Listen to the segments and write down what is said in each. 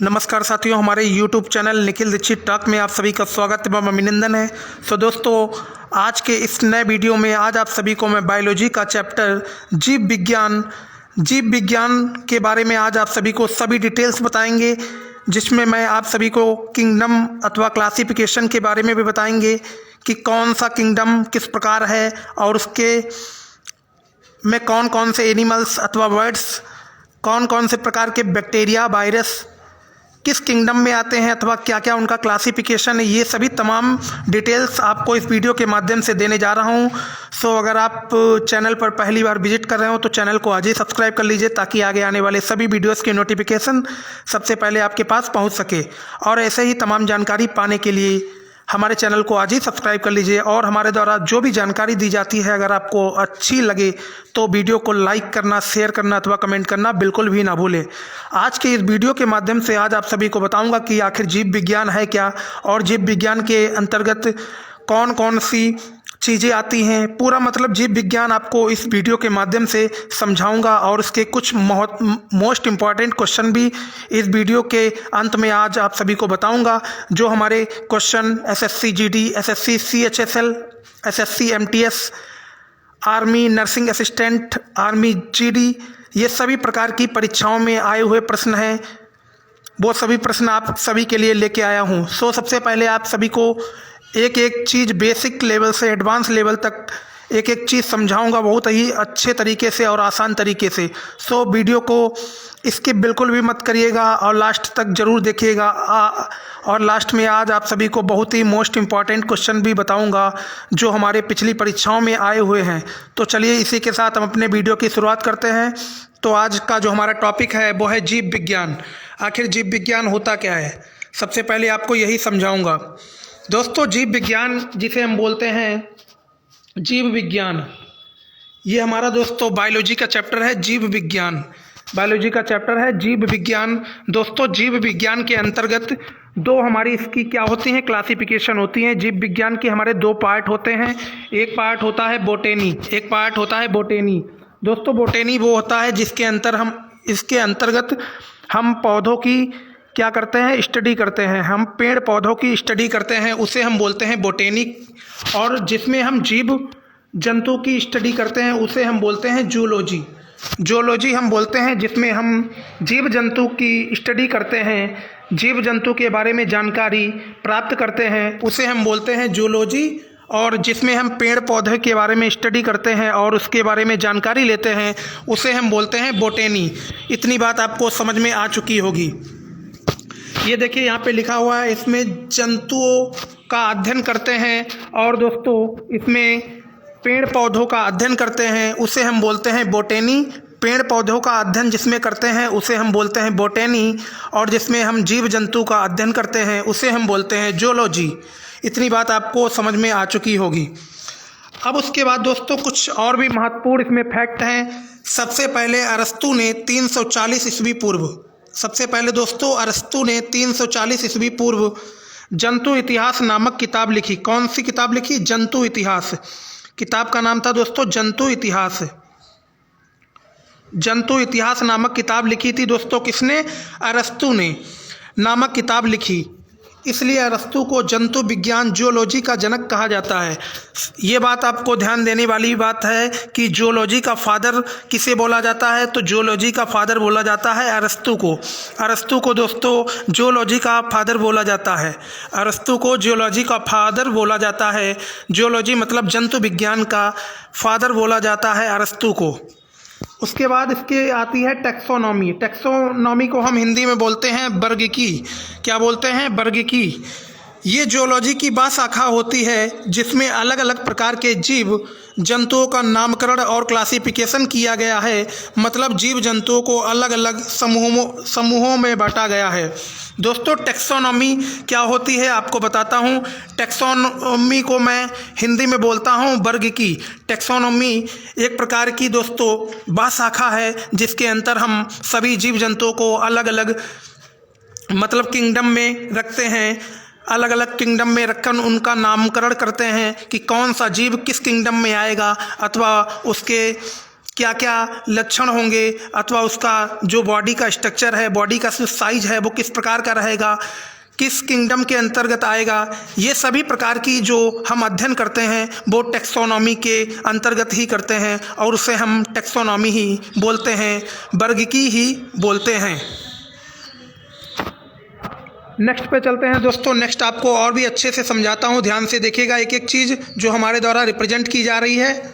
नमस्कार साथियों, हमारे YouTube channel Nikhil Dixit talk में आप सभी का स्वागत एवं अभिनंदन है। दोस्तों, आज के इस नए वीडियो में आज आप सभी को मैं बायोलॉजी का चैप्टर जीव विज्ञान के बारे में आज आप सभी को सभी डिटेल्स बताएंगे, जिसमें मैं आप सभी को किंगडम अथवा क्लासिफिकेशन के बारे में भी बताएंगे कि कौन सा किंगडम किस प्रकार है और उसके में कौन कौन से एनिमल्स अथवा बर्ड्स, कौन कौन से प्रकार के बैक्टीरिया, वायरस किस किंगडम में आते हैं अथवा क्या क्या उनका क्लासिफिकेशन है। ये सभी तमाम डिटेल्स आपको इस वीडियो के माध्यम से देने जा रहा हूँ। अगर आप चैनल पर पहली बार विजिट कर रहे हो तो चैनल को आज ही सब्सक्राइब कर लीजिए, ताकि आगे आने वाले सभी वीडियोस की नोटिफिकेशन सबसे पहले आपके पास पहुँच सके। और ऐसे ही तमाम जानकारी पाने के लिए हमारे चैनल को आज ही सब्सक्राइब कर लीजिए। और हमारे द्वारा जो भी जानकारी दी जाती है, अगर आपको अच्छी लगे तो वीडियो को लाइक करना, शेयर करना अथवा कमेंट करना बिल्कुल भी ना भूलें। आज के इस वीडियो के माध्यम से आज आप सभी को बताऊंगा कि आखिर जीव विज्ञान है क्या और जीव विज्ञान के अंतर्गत कौन कौन सी चीज़ें आती हैं। पूरा मतलब जीव विज्ञान आपको इस वीडियो के माध्यम से समझाऊंगा और उसके कुछ मोस्ट इम्पॉर्टेंट क्वेश्चन भी इस वीडियो के अंत में आज आप सभी को बताऊंगा, जो हमारे question SSC GD, SSC CHSL, SSC MTS, army nursing assistant, army GD, ये सभी प्रकार की परीक्षाओं में आए हुए प्रश्न हैं। वो सभी प्रश्न आप सभी के लिए लेके आया हूँ। सबसे पहले आप सभी को एक एक चीज़ बेसिक लेवल से एडवांस लेवल तक एक एक चीज़ समझाऊंगा बहुत ही अच्छे तरीके से और आसान तरीके से। वीडियो को स्किप बिल्कुल भी मत करिएगा और लास्ट तक ज़रूर देखिएगा। और लास्ट में आज आप सभी को बहुत ही मोस्ट इम्पॉर्टेंट क्वेश्चन भी बताऊंगा, जो हमारे पिछली परीक्षाओं में आए हुए हैं। तो चलिए इसी के साथ हम अपने वीडियो की शुरुआत करते हैं। तो आज का जो हमारा टॉपिक है वो है जीव विज्ञान। आखिर जीव विज्ञान होता क्या है, सबसे पहले आपको यही समझाऊंगा। दोस्तों, जीव विज्ञान जिसे हम बोलते हैं जीव विज्ञान, ये हमारा दोस्तों बायोलॉजी का चैप्टर है। जीव विज्ञान बायोलॉजी का चैप्टर है जीव विज्ञान। दोस्तों, जीव विज्ञान के अंतर्गत दो हमारी इसकी क्या होती हैं, क्लासिफिकेशन होती हैं। जीव विज्ञान के हमारे दो पार्ट होते हैं। एक पार्ट होता है बोटेनी, एक पार्ट होता है बोटेनी। दोस्तों, बोटेनी वो होता है जिसके इसके अंतर्गत हम पौधों की क्या करते हैं, स्टडी करते हैं। हम पेड़ पौधों की स्टडी करते हैं, उसे हम बोलते हैं बोटेनिक। और जिसमें हम जीव जंतु की स्टडी करते हैं उसे हम बोलते हैं जूलॉजी। जूलॉजी हम बोलते हैं जिसमें हम जीव जंतु की स्टडी करते हैं, जीव जंतु के बारे में जानकारी प्राप्त करते हैं, उसे हम बोलते हैं जूलॉजी। और जिसमें हम पेड़ पौधे के बारे में स्टडी करते हैं और उसके बारे में जानकारी लेते हैं, उसे हम बोलते हैं बोटेनी। इतनी बात आपको समझ में आ चुकी होगी। ये देखिए यहाँ पे लिखा हुआ है, इसमें जंतुओं का अध्ययन करते हैं और दोस्तों इसमें पेड़ पौधों का अध्ययन करते हैं, उसे हम बोलते हैं बोटेनी। पेड़ पौधों का अध्ययन जिसमें करते हैं उसे हम बोलते हैं बोटेनी, और जिसमें हम जीव जंतु का अध्ययन करते हैं उसे हम बोलते हैं जूलॉजी। इतनी बात आपको समझ में आ चुकी होगी। अब उसके बाद दोस्तों कुछ और भी महत्वपूर्ण इसमें फैक्ट हैं। सबसे पहले अरस्तु ने 340 ईस्वी पूर्व, सबसे पहले दोस्तों अरस्तु ने 340 ईस्वी पूर्व जंतु इतिहास नामक किताब लिखी। कौन सी किताब लिखी? जंतु इतिहास। किताब का नाम था दोस्तों जंतु इतिहास। जंतु इतिहास नामक किताब लिखी थी दोस्तों किसने? अरस्तु ने नामक किताब लिखी। इसलिए अरस्तु को जंतु विज्ञान जूलॉजी का जनक कहा जाता है। ये बात आपको ध्यान देने वाली बात है कि जूलॉजी का फादर किसे बोला जाता है, तो जूलॉजी का फादर बोला जाता है अरस्तु को। अरस्तु को दोस्तों जूलॉजी का फादर बोला जाता है। अरस्तु को जूलॉजी का फादर बोला जाता है। जूलॉजी मतलब जंतु विज्ञान का फादर बोला जाता है अरस्तु को। उसके बाद इसके आती है टैक्सोनॉमी। टैक्सोनॉमी को हम हिंदी में बोलते हैं वर्गीकी। क्या बोलते हैं? वर्गीकी। ये जूलॉजी की शाखा होती है जिसमें अलग अलग प्रकार के जीव जंतुओं का नामकरण और क्लासिफिकेशन किया गया है। मतलब जीव जंतुओं को अलग अलग समूहों में बांटा गया है। दोस्तों, टैक्सोनॉमी क्या होती है आपको बताता हूँ। टैक्सोनॉमी को मैं हिंदी में बोलता हूँ वर्गीकी। टैक्सोनॉमी एक प्रकार की दोस्तों शाखा है जिसके अंतर हम सभी जीव जंतुओं को अलग अलग मतलब किंगडम में रखते हैं। अलग अलग किंगडम में रखकर उनका नामकरण करते हैं कि कौन सा जीव किस किंगडम में आएगा, अथवा उसके क्या क्या लक्षण होंगे अथवा उसका जो बॉडी का स्ट्रक्चर है, बॉडी का जो साइज है वो किस प्रकार का रहेगा, किस किंगडम के अंतर्गत आएगा, ये सभी प्रकार की जो हम अध्ययन करते हैं वो टैक्सोनॉमी के अंतर्गत ही करते हैं और उसे हम टैक्सोनॉमी ही बोलते हैं, वर्गीकी ही बोलते हैं। नेक्स्ट पे चलते हैं दोस्तों। नेक्स्ट आपको और भी अच्छे से समझाता हूँ, ध्यान से देखिएगा एक एक चीज़ जो हमारे द्वारा रिप्रेजेंट की जा रही है।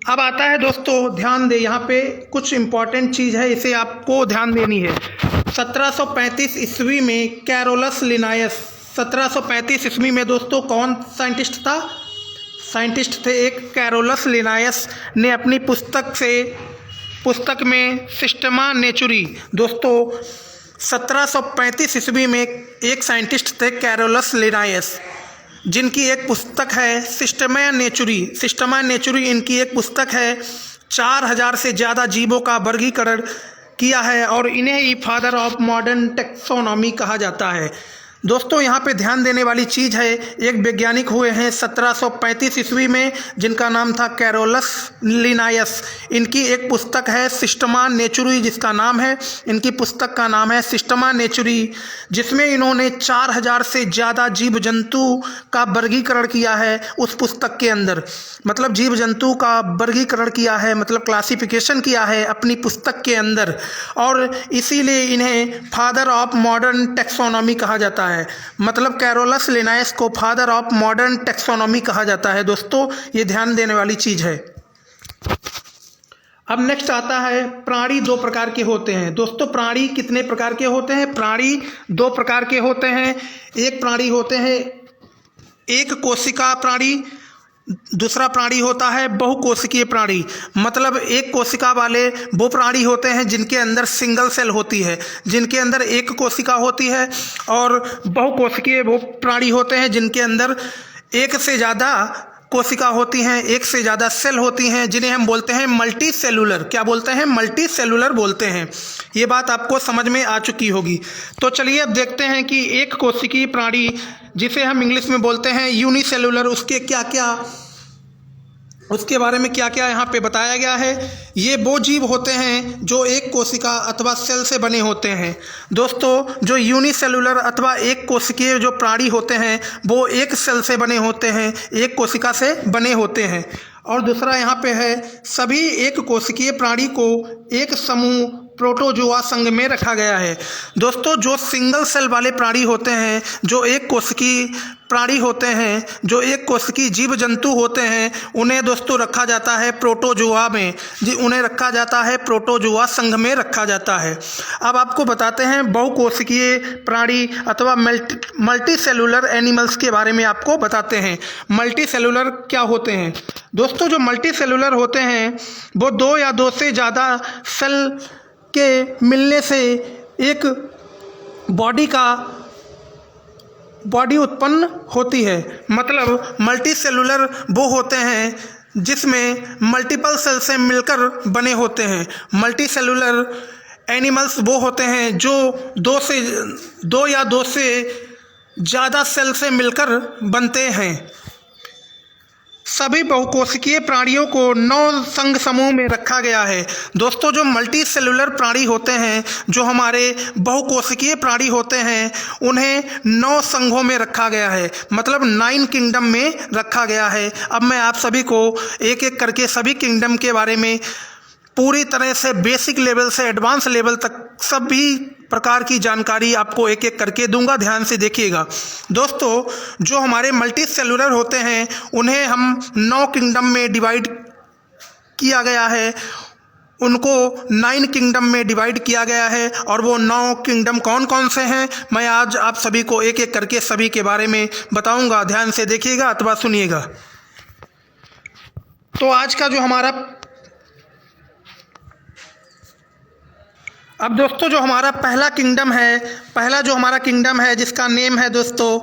अब आता है दोस्तों, ध्यान दे, यहाँ पे कुछ इम्पॉर्टेंट चीज़ है, इसे आपको ध्यान देनी है। 1735 ईस्वी में कैरोलस लिनायस, 1735 ईस्वी में दोस्तों कौन साइंटिस्ट था? साइंटिस्ट थे एक कैरोलस लिनायस ने अपनी पुस्तक में सिस्टमा नेचुरी, दोस्तों 1735 ईस्वी में एक साइंटिस्ट थे कैरोलस लिनायस, जिनकी एक पुस्तक है सिस्टमा नेचुरी इनकी एक पुस्तक है। 4000 से ज़्यादा जीवों का वर्गीकरण किया है और इन्हें ही फादर ऑफ मॉडर्न टैक्सोनॉमी कहा जाता है। दोस्तों यहाँ पे ध्यान देने वाली चीज़ है, एक वैज्ञानिक हुए हैं 1735 ईस्वी में जिनका नाम था कैरोलस लिनायस। इनकी एक पुस्तक है सिस्टमा नेचुरी, जिसका नाम है, इनकी पुस्तक का नाम है सिस्टमा नेचुरी, जिसमें इन्होंने 4000 से ज़्यादा जीव जंतु का वर्गीकरण किया है उस पुस्तक के अंदर। मतलब जीव जंतु का वर्गीकरण किया है, मतलब क्लासिफिकेशन किया है अपनी पुस्तक के अंदर, और इसीलिए इन्हें फादर ऑफ मॉडर्न टैक्सोनॉमी कहा जाता है। मतलब कैरोलस लिनायस को फादर ऑफ मॉडर्न टैक्सोनॉमी कहा जाता है। दोस्तों ये ध्यान देने वाली चीज है। अब नेक्स्ट आता है, प्राणी दो प्रकार के होते हैं। दोस्तों प्राणी कितने प्रकार के होते हैं? प्राणी दो प्रकार के होते हैं। एक प्राणी होते हैं एक कोशिका प्राणी, दूसरा प्राणी होता है बहुकोशिकीय प्राणी। मतलब एक कोशिका वाले वो प्राणी होते हैं जिनके अंदर सिंगल सेल होती है, जिनके अंदर एक कोशिका होती है, और बहुकोशिकीय वो प्राणी होते हैं जिनके अंदर एक से ज़्यादा कोशिका होती हैं, एक से ज़्यादा सेल होती हैं, जिन्हें हम बोलते हैं मल्टी सेलुलर। क्या बोलते हैं? मल्टी सेलुलर बोलते हैं। ये बात आपको समझ में आ चुकी होगी। तो चलिए अब देखते हैं कि एक कोशिकीय प्राणी, जिसे हम इंग्लिश में बोलते हैं यूनिसेलुलर, उसके बारे में क्या क्या यहाँ पे बताया गया है। ये वो जीव होते हैं जो एक कोशिका अथवा सेल से बने होते हैं। दोस्तों जो यूनिसेलुलर अथवा एक कोशिकीय जो प्राणी होते हैं वो एक सेल से बने होते हैं, एक कोशिका से बने होते हैं। और दूसरा यहाँ पे है, सभी एक कोशिकीय प्राणी को एक समूह प्रोटोजोआ संघ में रखा गया है। दोस्तों जो सिंगल सेल वाले प्राणी होते हैं, जो एक कोशिकीय प्राणी होते हैं, जो एक कोशिकीय जीव जंतु होते हैं, उन्हें दोस्तों रखा जाता है प्रोटोजोआ में, उन्हें रखा जाता है प्रोटोजोआ संघ में रखा जाता है। अब आपको बताते हैं बहुकोशिकीय प्राणी अथवा मल्टी सेलुलर एनिमल्स के बारे में आपको बताते हैं। मल्टी सेलुलर क्या होते हैं? दोस्तों जो मल्टी सेलुलर होते हैं वो दो या दो से ज़्यादा सेल के मिलने से एक बॉडी उत्पन्न होती है। मतलब मल्टी सेलुलर वो होते हैं जिसमें मल्टीपल सेल से मिलकर बने होते हैं। मल्टी सेलुलर एनिमल्स वो होते हैं जो दो या दो से ज़्यादा सेल से मिलकर बनते हैं। सभी बहुकोशिकीय प्राणियों को 9 संघ समूह में रखा गया है। दोस्तों जो मल्टी सेलुलर प्राणी होते हैं, जो हमारे बहुकोशिकीय प्राणी होते हैं, उन्हें 9 संघों में रखा गया है, मतलब 9 किंगडम में रखा गया है। अब मैं आप सभी को एक एक करके सभी किंगडम के बारे में पूरी तरह से बेसिक लेवल से एडवांस लेवल तक सभी प्रकार की जानकारी आपको एक एक करके दूंगा, ध्यान से देखिएगा। दोस्तों जो हमारे मल्टी सेलुलर होते हैं उन्हें हम 9 किंगडम में डिवाइड किया गया है, उनको 9 किंगडम में डिवाइड किया गया है। और वो 9 किंगडम कौन कौन से हैं मैं आज आप सभी को एक एक करके सभी के बारे में बताऊंगा, ध्यान से देखिएगा अथवा सुनिएगा। तो आज का जो हमारा अब दोस्तों जो हमारा पहला जो हमारा किंगडम है जिसका नेम है दोस्तों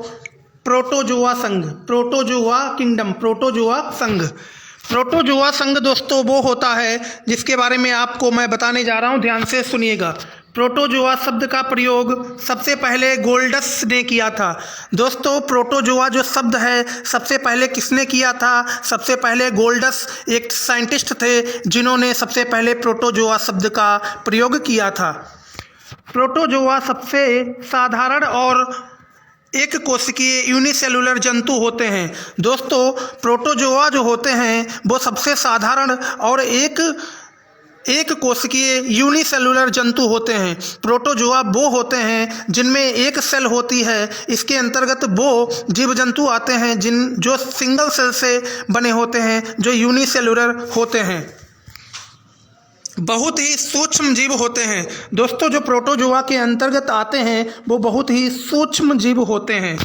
प्रोटोजोआ संघ, प्रोटोजोआ किंगडम, प्रोटोजोआ संघ। प्रोटोजोआ संघ दोस्तों वो होता है जिसके बारे में आपको मैं बताने जा रहा हूँ, ध्यान से सुनिएगा। प्रोटोजोआ शब्द का प्रयोग सबसे पहले गोल्डस ने किया था। दोस्तों, प्रोटोजोआ जो शब्द है सबसे पहले किसने किया था? सबसे पहले गोल्डस एक साइंटिस्ट थे जिन्होंने सबसे पहले प्रोटोजोआ शब्द का प्रयोग किया था। प्रोटोजोआ सबसे साधारण और एक कोशिकीय यूनिसेलुलर जंतु होते हैं। दोस्तों, प्रोटोजोआ जो होते हैं वो सबसे साधारण और एक कोशिकीय यूनिसेलुलर जंतु होते हैं। प्रोटोजोआ वो होते हैं जिनमें एक सेल होती है। इसके अंतर्गत वो जीव जंतु आते हैं जो सिंगल सेल से बने होते हैं, जो यूनिसेलुलर होते हैं, बहुत ही सूक्ष्म जीव होते हैं। दोस्तों, जो प्रोटोजोआ के अंतर्गत आते हैं वो बहुत ही सूक्ष्म जीव होते हैं।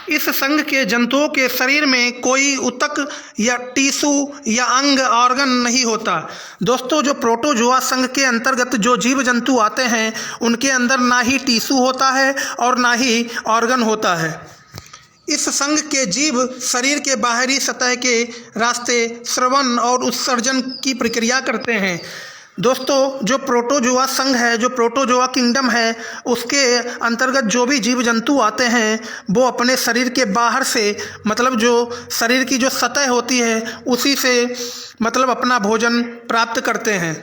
इस संघ के जंतुओं के शरीर में कोई ऊतक या टिश्यू या अंग ऑर्गन नहीं होता। दोस्तों, जो प्रोटोजोआ संघ के अंतर्गत जो जीव जंतु आते हैं उनके अंदर ना ही टिश्यू होता है और ना ही ऑर्गन होता है। इस संघ के जीव शरीर के बाहरी सतह के रास्ते श्रवण और उत्सर्जन की प्रक्रिया करते हैं। दोस्तों, जो प्रोटोजोआ संघ है, जो प्रोटोजोआ किंगडम है, उसके अंतर्गत जो भी जीव जंतु आते हैं वो अपने शरीर के बाहर से, मतलब जो शरीर की जो सतह होती है उसी से मतलब अपना भोजन प्राप्त करते हैं।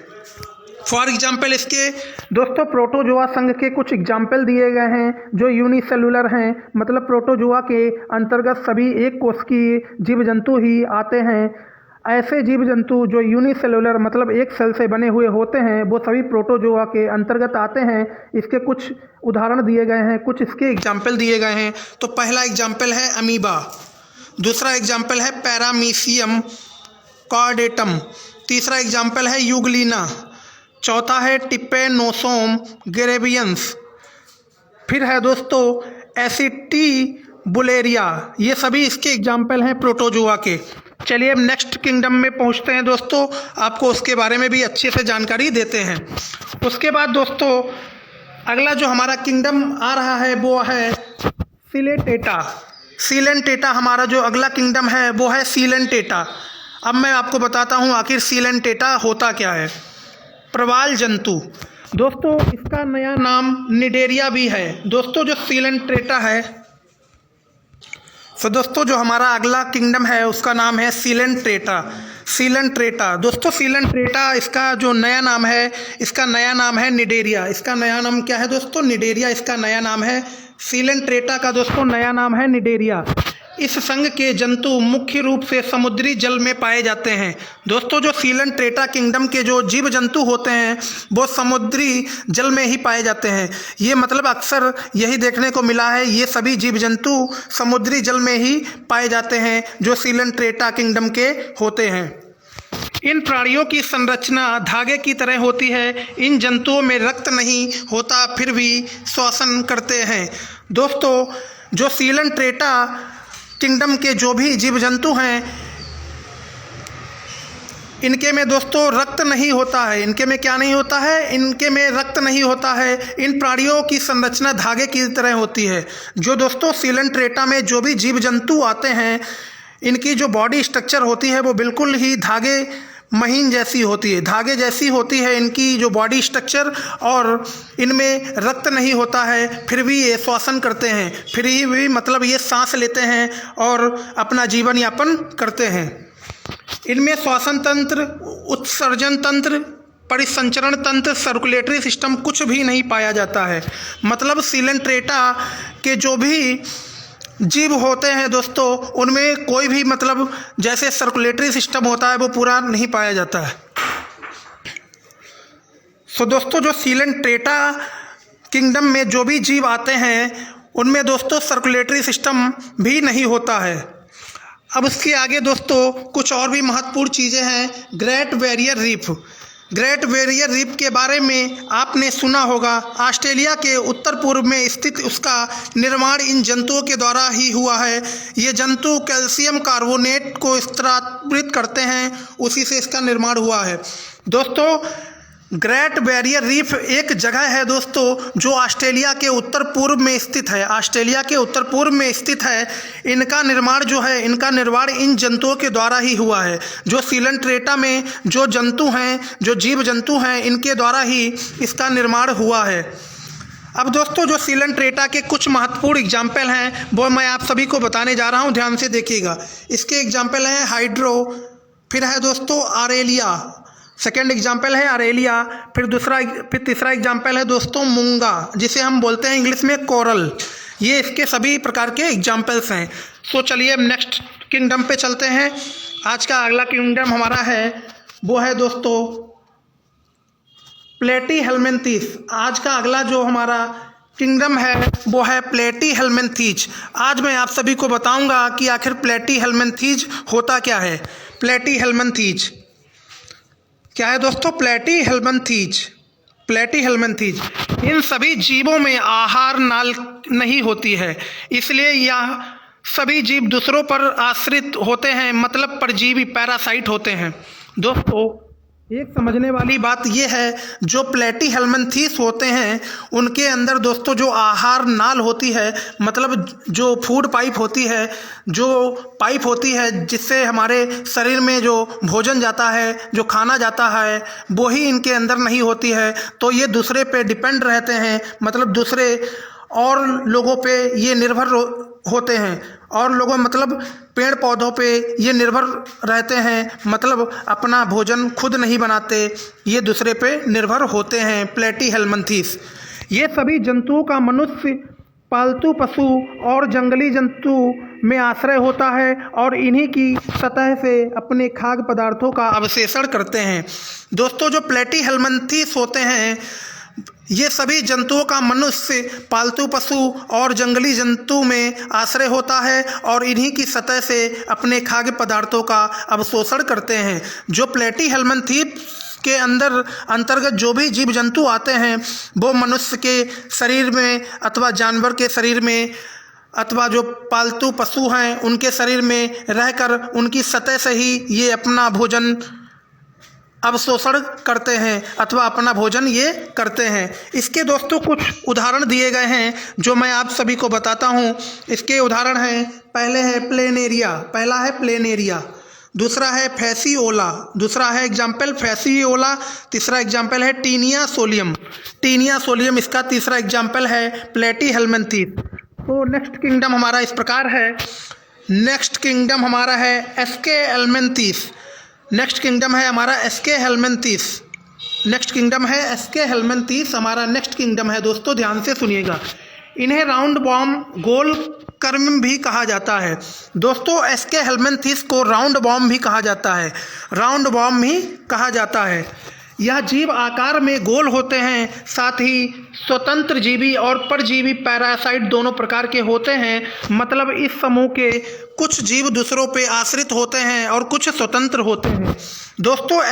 फॉर एग्जाम्पल इसके दोस्तों प्रोटोजोआ संघ के कुछ एग्जाम्पल दिए गए हैं जो यूनिसेलुलर हैं। मतलब प्रोटोजोआ के अंतर्गत सभी एक कोशिकीय जीव जंतु ही आते हैं। ऐसे जीव जंतु जो यूनिसेलुलर मतलब एक सेल से बने हुए होते हैं वो सभी प्रोटोजोआ के अंतर्गत आते हैं। इसके कुछ उदाहरण दिए गए हैं, कुछ इसके एग्जाम्पल दिए गए हैं। तो पहला एग्जाम्पल है अमीबा, दूसरा एग्जाम्पल है पैरामीशियम कॉर्डेटम, तीसरा एग्जाम्पल है यूग्लिना, चौथा है टिपेनोसोम ग्रेवियंस, फिर है दोस्तों एसिटिबुलेरिया। ये सभी इसके एग्जाम्पल हैं प्रोटोजोआ के। चलिए अब नेक्स्ट किंगडम में पहुंचते हैं दोस्तों, आपको उसके बारे में भी अच्छे से जानकारी देते हैं। उसके बाद दोस्तों अगला जो हमारा किंगडम आ रहा है वो है सीलेंटेटा। सीलेंटेटा हमारा जो अगला किंगडम है वो है सीलेंटेटा। अब मैं आपको बताता हूँ आखिर सीलेंटेटा होता क्या है। प्रवाल जंतु। दोस्तों, इसका नया नाम निडेरिया भी है। दोस्तों, जो सीलेंटेटा है, तो दोस्तों जो हमारा अगला किंगडम है उसका नाम है सीलेंट्रेटा। सीलेंट्रेटा दोस्तों, सीलेंट्रेटा इसका जो नया नाम है, इसका नया नाम है निडेरिया। इसका नया नाम क्या है दोस्तों? निडेरिया। इसका नया नाम है सीलेंट्रेटा का दोस्तों नया नाम है निडेरिया। इस संघ के जंतु मुख्य रूप से समुद्री जल में पाए जाते हैं। दोस्तों, जो सीलेंट्रेटा किंगडम के जो जीव जंतु होते हैं वो समुद्री जल में ही पाए जाते हैं। ये मतलब अक्सर यही देखने को मिला है, ये सभी जीव जंतु समुद्री जल में ही पाए जाते हैं जो सीलेंट्रेटा किंगडम के होते हैं। इन प्राणियों की संरचना धागे की तरह होती है। इन जंतुओं में रक्त नहीं होता फिर भी श्वसन करते हैं। दोस्तों, जो सीलेंट्रेटा किंगडम के जो भी जीव जंतु हैं इनके में दोस्तों रक्त नहीं होता है। इनके में क्या नहीं होता है? इनके में रक्त नहीं होता है। इन प्राणियों की संरचना धागे की तरह होती है। जो दोस्तों सीलेंट्रेटा में जो भी जीव जंतु आते हैं इनकी जो बॉडी स्ट्रक्चर होती है वो बिल्कुल ही धागे महीन जैसी होती है, धागे जैसी होती है इनकी जो बॉडी स्ट्रक्चर, और इनमें रक्त नहीं होता है फिर भी ये श्वसन करते हैं, फिर भी मतलब ये सांस लेते हैं और अपना जीवन यापन करते हैं। इनमें श्वसन तंत्र, उत्सर्जन तंत्र, परिसंचरण तंत्र, सर्कुलेटरी सिस्टम कुछ भी नहीं पाया जाता है। मतलब सीलेंट्रेटा के जो भी जीव होते हैं दोस्तों उनमें कोई भी मतलब जैसे सर्कुलेटरी सिस्टम होता है वो पूरा नहीं पाया जाता है। सो दोस्तों, जो सीलेंट्रेटा किंगडम में जो भी जीव आते हैं उनमें दोस्तों सर्कुलेटरी सिस्टम भी नहीं होता है। अब उसके आगे दोस्तों कुछ और भी महत्वपूर्ण चीज़ें हैं। Great barrier reef. Great barrier reef के बारे में आपने सुना होगा। ऑस्ट्रेलिया के उत्तर पूर्व में स्थित उसका निर्माण इन जंतुओं के द्वारा ही हुआ है। ये जंतु कैल्शियम कार्बोनेट को स्त्रावित करते हैं, उसी से इसका निर्माण हुआ है। दोस्तों, ग्रेट बैरियर रीफ एक जगह है दोस्तों जो ऑस्ट्रेलिया के उत्तर पूर्व में स्थित है। ऑस्ट्रेलिया के उत्तर पूर्व में स्थित है। इनका निर्माण इन जंतुओं के द्वारा ही हुआ है। जो सीलन-ट्रेटा में जो जंतु हैं, जो जीव जंतु हैं, इनके द्वारा ही इसका निर्माण हुआ है। अब दोस्तों जो सीलन-ट्रेटा के कुछ महत्वपूर्ण एग्जाम्पल हैं वो मैं आप सभी को बताने जा रहा हूँ, ध्यान से देखिएगा। इसके एग्जाम्पल हैं हाइड्रो, फिर है दोस्तों आरेलिया, सेकेंड एग्जाम्पल है आरेलिया, फिर तीसरा एग्जाम्पल है दोस्तों मूंगा, जिसे हम बोलते हैं इंग्लिश में कोरल। ये इसके सभी प्रकार के एग्जाम्पल्स हैं। तो चलिए अब नेक्स्ट किंगडम पे चलते हैं। आज का अगला किंगडम हमारा है वो है दोस्तों प्लेटीहेल्मिन्थीस। आज का अगला जो हमारा किंगडम है वो है प्लेटीहेल्मिन्थीज। आज मैं आप सभी को बताऊंगा कि आखिर प्लेटीहेल्मिन्थीज होता क्या है। प्लेटीहेल्मिन्थीज क्या है दोस्तों? प्लेटीहेल्मिन्थीज इन सभी जीवों में आहार नाल नहीं होती है, इसलिए यह सभी जीव दूसरों पर आश्रित होते हैं, मतलब परजीवी पैरासाइट होते हैं। दोस्तों एक समझने वाली बात यह है, जो प्लेटीहेल्मिन्थीस होते हैं उनके अंदर दोस्तों जो आहार नाल होती है, मतलब जो फूड पाइप होती है, जो पाइप होती है जिससे हमारे शरीर में जो भोजन जाता है, जो खाना जाता है, वो ही इनके अंदर नहीं होती है। तो ये दूसरे पे डिपेंड रहते हैं, मतलब दूसरे और लोगों पे ये निर्भर होते हैं, और लोगों मतलब पेड़ पौधों पे ये निर्भर रहते हैं, मतलब अपना भोजन खुद नहीं बनाते, ये दूसरे पे निर्भर होते हैं। प्लेटीहेल्मिन्थीस ये सभी जंतुओं का मनुष्य, पालतू पशु और जंगली जंतु में आश्रय होता है और इन्हीं की सतह से अपने खाद्य पदार्थों का अवशेषण करते हैं। दोस्तों जो प्लेटीहेल्मिन्थीस होते हैं ये सभी जंतुओं का मनुष्य, पालतू पशु और जंगली जंतु में आश्रय होता है और इन्हीं की सतह से अपने खाद्य पदार्थों का अवशोषण करते हैं। जो प्लेटीहेल्मिन्थीस के अंतर्गत जो भी जीव जंतु आते हैं वो मनुष्य के शरीर में अथवा जानवर के शरीर में अथवा जो पालतू पशु हैं उनके शरीर में रहकर उनकी सतह से ही ये अपना भोजन अवशोषण करते हैं अथवा अपना भोजन ये करते हैं। इसके दोस्तों कुछ उदाहरण दिए गए हैं जो मैं आप सभी को बताता हूँ। इसके उदाहरण हैं, पहला है प्लेनेरिया, दूसरा है फैसियोला, दूसरा है एग्जाम्पल फैसियोला, तीसरा एग्जाम्पल है टीनिया सोलियम, इसका तीसरा एग्जाम्पल है प्लेटीहेल्मिन्थीस। तो नेक्स्ट किंगडम हमारा इस प्रकार है। नेक्स्ट किंगडम हमारा है एस्केहेल्मिन्थीस। नेक्स्ट किंगडम है हमारा एस्केहेल्मिन्थीस। हमारा नेक्स्ट किंगडम है दोस्तों, ध्यान से सुनिएगा। इन्हें राउंड बॉम, गोल कर्म भी कहा जाता है। दोस्तों एस्केहेल्मिन्थीस को राउंड बॉम भी कहा जाता है। यह जीव आकार में गोल होते हैं, साथ ही स्वतंत्र जीवी और परजीवी पैरासाइट दोनों प्रकार के होते हैं। मतलब इस समूह के कुछ जीव दूसरों पे आश्रित होते हैं और कुछ स्वतंत्र होते हैं। दोस्तों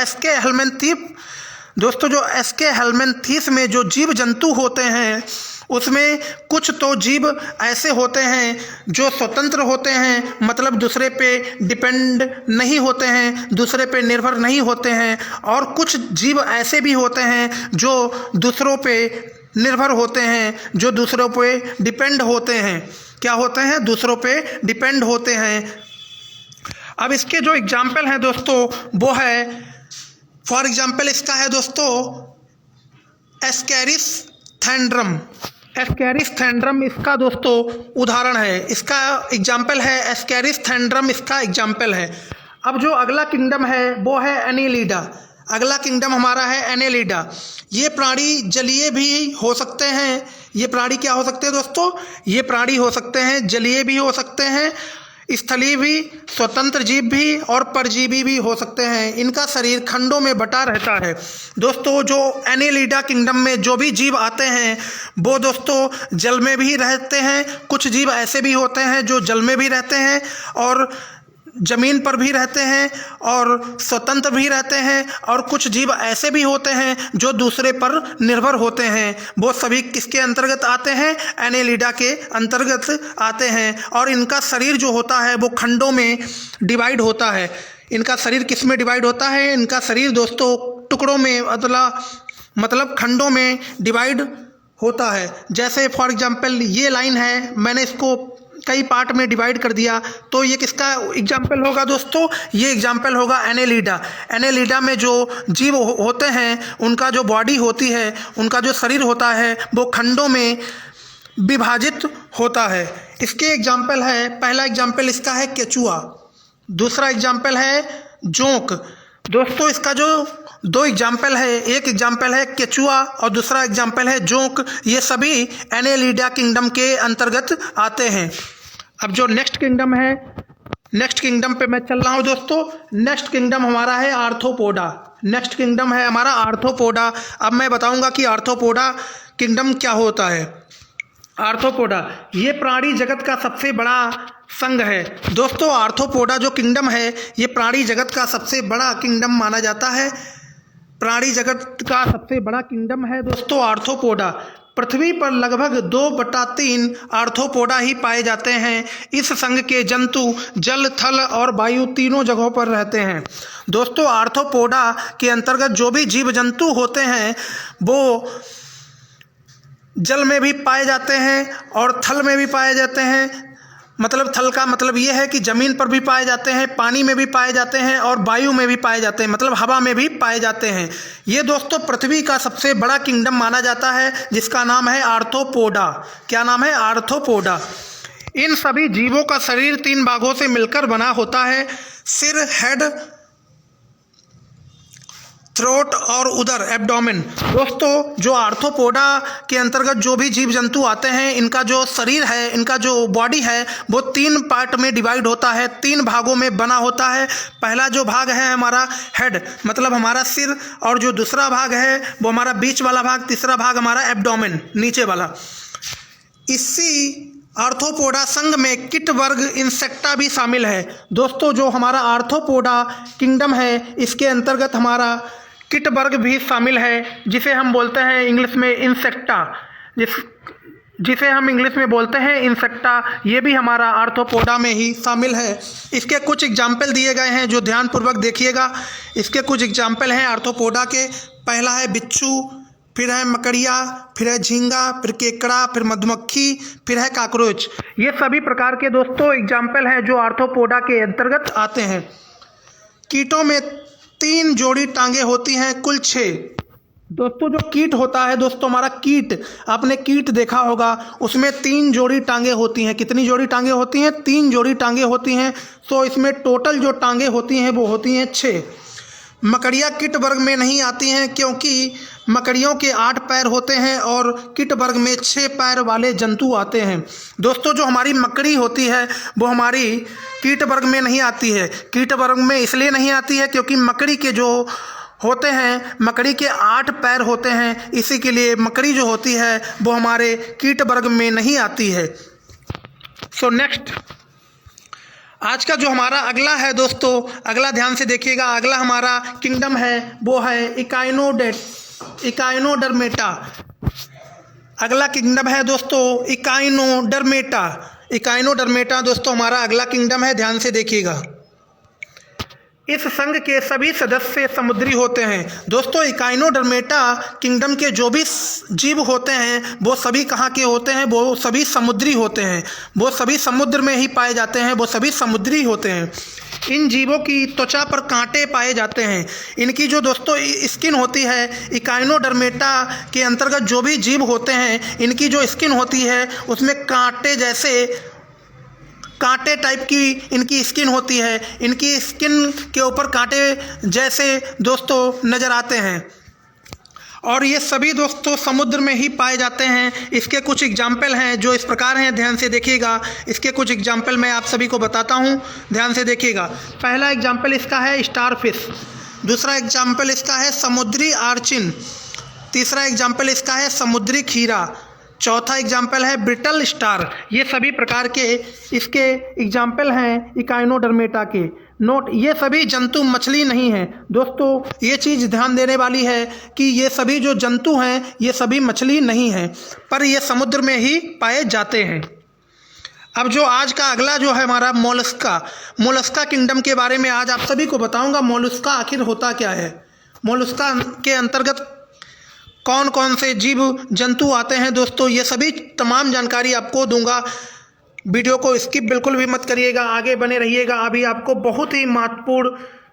जो एस्केहेल्मिन्थीस में जो जीव जंतु होते हैं उसमें कुछ तो जीव ऐसे होते हैं जो स्वतंत्र होते हैं, मतलब दूसरे पे डिपेंड नहीं होते हैं, दूसरे पे निर्भर नहीं होते हैं, और कुछ जीव ऐसे भी होते हैं जो दूसरों पे निर्भर होते हैं, जो दूसरों पे डिपेंड होते हैं। क्या होते हैं? दूसरों पे डिपेंड होते हैं। अब इसके जो एग्जाम्पल हैं दोस्तों वो है, फॉर एग्जाम्पल इसका है दोस्तों एस्केरिस्थेंड्रम इसका दोस्तों उदाहरण है, इसका एग्जाम्पल है एस्केरिस्थेंड्रम, इसका एग्जाम्पल है। अब जो अगला किंगडम है वो है एनेलिडा। अगला किंगडम हमारा है एनेलिडा। ये प्राणी जलीय भी हो सकते हैं। ये प्राणी क्या हो सकते हैं दोस्तों? ये प्राणी हो सकते हैं जलीय भी हो सकते हैं, स्थलीय भी, स्वतंत्र जीव भी और परजीवी भी हो सकते हैं। इनका शरीर खंडों में बटा रहता है। दोस्तों जो एनेलिडा किंगडम में जो भी जीव आते हैं वो दोस्तों जल में भी रहते हैं। कुछ जीव ऐसे भी होते हैं जो जल में भी रहते हैं और ज़मीन पर भी रहते हैं और स्वतंत्र भी रहते हैं, और कुछ जीव ऐसे भी होते हैं जो दूसरे पर निर्भर होते हैं। वो सभी किसके अंतर्गत आते हैं? एनेलिडा के अंतर्गत आते हैं। और इनका शरीर जो होता है वो खंडों में डिवाइड होता है। इनका शरीर किस में डिवाइड होता है? इनका शरीर दोस्तों टुकड़ों में, मतलब मतलब खंडों में डिवाइड होता है। जैसे फॉर एग्जांपल ये लाइन है, मैंने इसको कई पार्ट में डिवाइड कर दिया, तो ये किसका एग्जाम्पल होगा दोस्तों? ये एग्जाम्पल होगा एनेलिडा। एनेलिडा में जो जीव होते हैं उनका जो बॉडी होती है, उनका जो शरीर होता है वो खंडों में विभाजित होता है। इसके एग्जाम्पल है, पहला एग्जाम्पल इसका है केचुआ, दूसरा एग्जाम्पल है जोंक। दोस्तों इसका जो दो एग्जाम्पल है, एक एग्जाम्पल है केचुआ और दूसरा एग्जाम्पल है जोंक, ये सभी एनेलिडा किंगडम के अंतर्गत आते हैं। अब जो नेक्स्ट किंगडम है, नेक्स्ट किंगडम पे मैं चल रहा हूँ दोस्तों। नेक्स्ट किंगडम हमारा है आर्थ्रोपोडा। नेक्स्ट किंगडम है हमारा आर्थ्रोपोडा। अब मैं बताऊंगा कि आर्थ्रोपोडा किंगडम क्या होता है। आर्थ्रोपोडा ये प्राणी जगत का सबसे बड़ा संघ है दोस्तों। आर्थ्रोपोडा जो किंगडम है ये प्राणी जगत का सबसे बड़ा किंगडम माना जाता है। प्राणी जगत का सबसे बड़ा किंगडम है दोस्तों आर्थ्रोपोडा। पृथ्वी पर लगभग 2/3 आर्थ्रोपोडा ही पाए जाते हैं। इस संघ के जंतु जल, थल और वायु तीनों जगहों पर रहते हैं। दोस्तों आर्थ्रोपोडा के अंतर्गत जो भी जीव जंतु होते हैं वो जल में भी पाए जाते हैं और थल में भी पाए जाते हैं। मतलब थल का मतलब ये है कि ज़मीन पर भी पाए जाते हैं, पानी में भी पाए जाते हैं और वायु में भी पाए जाते हैं, मतलब हवा में भी पाए जाते हैं। ये दोस्तों पृथ्वी का सबसे बड़ा किंगडम माना जाता है जिसका नाम है आर्थ्रोपोडा। क्या नाम है? आर्थ्रोपोडा। इन सभी जीवों का शरीर 3 भागों से मिलकर बना होता है, सिर, हेड, थ्रोट और उदर, एब्डोमेन। दोस्तों जो आर्थ्रोपोडा के अंतर्गत जो भी जीव जंतु आते हैं इनका जो शरीर है, इनका जो बॉडी है वो 3 पार्ट में डिवाइड होता है, 3 भागों में बना होता है। पहला जो भाग है हमारा हेड, मतलब हमारा सिर, और जो दूसरा भाग है वो हमारा बीच वाला भाग, तीसरा भाग हमारा एब्डोमेन, नीचे वाला। इसी आर्थ्रोपोडा संघ में कीट वर्ग इंसेक्टा भी शामिल है। दोस्तों जो हमारा आर्थ्रोपोडा किंगडम है इसके अंतर्गत हमारा कीट वर्ग भी शामिल है, जिसे हम बोलते हैं इंग्लिश में इंसेक्टा, जिसे हम इंग्लिश में बोलते हैं इंसेक्टा। ये भी हमारा आर्थ्रोपोडा में ही शामिल है। इसके कुछ एग्जाम्पल दिए गए हैं जो ध्यानपूर्वक देखिएगा। इसके कुछ एग्जाम्पल हैं आर्थ्रोपोडा के। पहला है बिच्छू, फिर है मकड़िया, फिर है झींगा, फिर केकड़ा, फिर मधुमक्खी, फिर है काकरोच। ये सभी प्रकार के दोस्तों एग्जाम्पल हैं जो आर्थ्रोपोडा के अंतर्गत आते हैं। कीटों में 3 जोड़ी टांगे होती हैं, कुल 6। दोस्तों जो कीट होता है दोस्तों हमारा कीट, आपने कीट देखा होगा, उसमें 3 जोड़ी टांगे होती हैं। कितनी जोड़ी टांगे होती हैं? 3 जोड़ी टांगे होती हैं। तो इसमें टोटल जो टांगे होती हैं वो होती हैं 6। मकड़ियाँ कीट वर्ग में नहीं आती हैं क्योंकि मकड़ियों के 8 पैर होते हैं और कीट वर्ग में 6 पैर वाले जंतु आते हैं। दोस्तों जो हमारी मकड़ी होती है वो हमारी कीट वर्ग में नहीं आती है। कीट वर्ग में इसलिए नहीं आती है क्योंकि मकड़ी के जो होते हैं, मकड़ी के 8 पैर होते हैं, इसी के लिए मकड़ी जो होती है वो हमारे कीट वर्ग में नहीं आती है। सो नेक्स्ट, आज का जो हमारा अगला है दोस्तों, अगला ध्यान से देखिएगा। अगला हमारा किंगडम है वो है इकाइनोडर्मेटा। अगला किंगडम है दोस्तों इकाइनोडर्मेटा। इकाइनोडर्मेटा दोस्तों हमारा अगला किंगडम है, ध्यान से देखिएगा। इस संघ के सभी सदस्य समुद्री होते हैं। दोस्तों इकाइनोडर्मेटा किंगडम के जो भी जीव होते हैं वो सभी कहाँ के होते हैं? वो सभी समुद्री होते हैं। वो सभी समुद्र में ही पाए जाते हैं, वो सभी समुद्री होते हैं। इन जीवों की त्वचा पर कांटे पाए जाते हैं। इनकी जो दोस्तों स्किन होती है, इकाइनोडर्मेटा के अंतर्गत जो भी जीव होते हैं इनकी जो स्किन होती है उसमें कांटे टाइप की इनकी स्किन होती है। इनकी स्किन के ऊपर कांटे जैसे दोस्तों नज़र आते हैं और ये सभी दोस्तों समुद्र में ही पाए जाते हैं। इसके कुछ एग्जाम्पल हैं जो इस प्रकार हैं, ध्यान से देखिएगा। इसके कुछ एग्जाम्पल मैं आप सभी को बताता हूँ, ध्यान से देखिएगा। पहला एग्जाम्पल इसका है स्टारफिश, दूसरा एग्जाम्पल इसका है समुद्री आर्चिन, तीसरा एग्जाम्पल इसका है समुद्री खीरा, चौथा एग्जाम्पल है ब्रिटल स्टार। ये सभी प्रकार के इसके एग्जाम्पल हैं इकाइनोडर्मेटा के। नोट, ये सभी जंतु मछली नहीं हैं दोस्तों। ये चीज़ ध्यान देने वाली है कि ये सभी जो जंतु हैं ये सभी मछली नहीं हैं, पर ये समुद्र में ही पाए जाते हैं। अब जो आज का अगला जो है हमारा मोलस्का किंगडम के बारे में आज आप सभी को बताऊंगा। मोलस्का आखिर होता क्या है? मोलस्का के अंतर्गत कौन कौन से जीव जंतु आते हैं दोस्तों, ये सभी तमाम जानकारी आपको दूंगा। वीडियो को स्किप बिल्कुल भी मत करिएगा, आगे बने रहिएगा। अभी आपको बहुत ही महत्वपूर्ण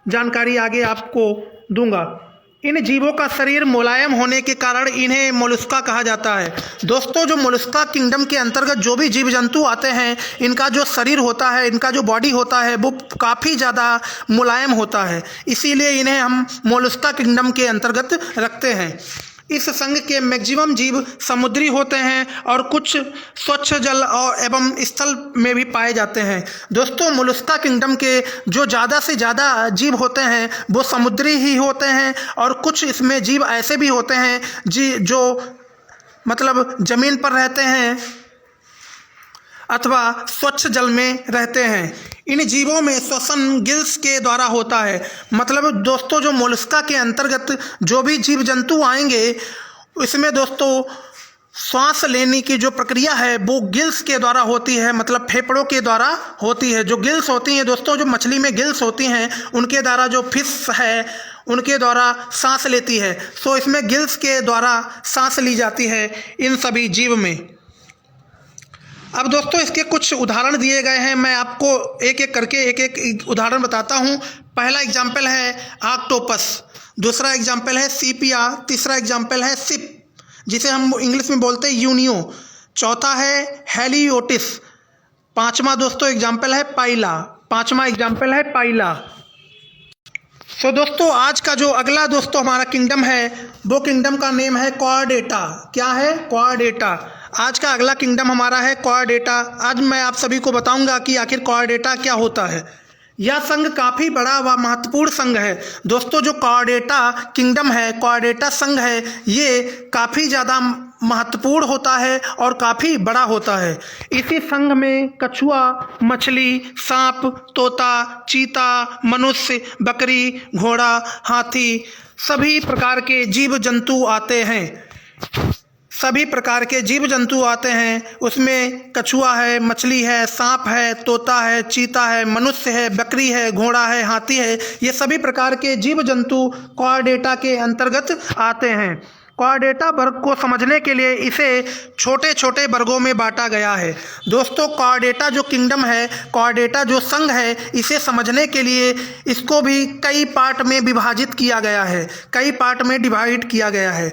जानकारी आगे आपको दूंगा। इन जीवों का शरीर मुलायम होने के कारण इन्हें मोलस्का कहा जाता है। दोस्तों, जो मोलस्का किंगडम के अंतर्गत जो भी जीव जंतु आते हैं, इनका जो शरीर होता है, इनका जो बॉडी होता है, वो काफ़ी ज़्यादा मुलायम होता है। इसीलिए इन्हें हम मोलस्का किंगडम के अंतर्गत रखते हैं। इस संघ के मैक्सिमम जीव समुद्री होते हैं और कुछ स्वच्छ जल और एवं स्थल में भी पाए जाते हैं। दोस्तों, मोलस्का किंगडम के जो ज़्यादा से ज़्यादा जीव होते हैं वो समुद्री ही होते हैं, और कुछ इसमें जीव ऐसे भी होते हैं जो मतलब ज़मीन पर रहते हैं अथवा स्वच्छ जल में रहते हैं। इन जीवों में श्वसन गिल्स के द्वारा होता है। मतलब दोस्तों, जो मोलस्का के अंतर्गत जो भी जीव जंतु आएंगे, इसमें दोस्तों सांस लेने की जो प्रक्रिया है वो गिल्स के द्वारा होती है, मतलब फेफड़ों के द्वारा होती है। जो गिल्स होती हैं दोस्तों, जो मछली में गिल्स होती हैं, उनके द्वारा जो फिश है उनके द्वारा सांस लेती है। सो इसमें गिल्स के द्वारा सांस ली जाती है इन सभी जीव में। अब दोस्तों, इसके कुछ उदाहरण दिए गए हैं। मैं आपको एक एक करके एक उदाहरण बताता हूँ। पहला एग्जाम्पल है ऑक्टोपस, दूसरा एग्जाम्पल है सीपिया, तीसरा एग्जाम्पल है सिप जिसे हम इंग्लिश में बोलते हैं यूनियो, चौथा है हेलियोटिस, पांचवा दोस्तों एग्जाम्पल है पाइला। सो दोस्तों, आज का जो अगला दोस्तों हमारा किंगडम है, वो किंगडम का नेम है क्वाड्रेटा। क्या है? क्वाड्रेटा। आज का अगला किंगडम हमारा है क्वाड्रेटा। आज मैं आप सभी को बताऊंगा कि आखिर क्वाड्रेटा क्या होता है। यह संघ काफ़ी बड़ा व महत्वपूर्ण संघ है। दोस्तों, जो क्वाड्रेटा किंगडम है, क्वाड्रेटा संघ है, ये काफ़ी ज़्यादा महत्वपूर्ण होता है और काफ़ी बड़ा होता है। इसी संघ में कछुआ, मछली, सांप, तोता, चीता, मनुष्य, बकरी, घोड़ा, हाथी, सभी प्रकार के जीव जंतु आते हैं। सभी प्रकार के जीव जंतु आते हैं। उसमें कछुआ है, मछली है, सांप है, तोता है, चीता है, मनुष्य है, बकरी है, घोड़ा है, हाथी है। ये सभी प्रकार के जीव जंतु क्वाड्रेटा के अंतर्गत आते हैं। क्वाड्रेटा वर्ग को समझने के लिए इसे छोटे छोटे वर्गों में बांटा गया है। दोस्तों, क्वाड्रेटा जो किंगडम है, क्वाड्रेटा जो संघ है, इसे समझने के लिए इसको भी कई पार्ट में विभाजित किया गया है, कई पार्ट में डिवाइड किया गया है।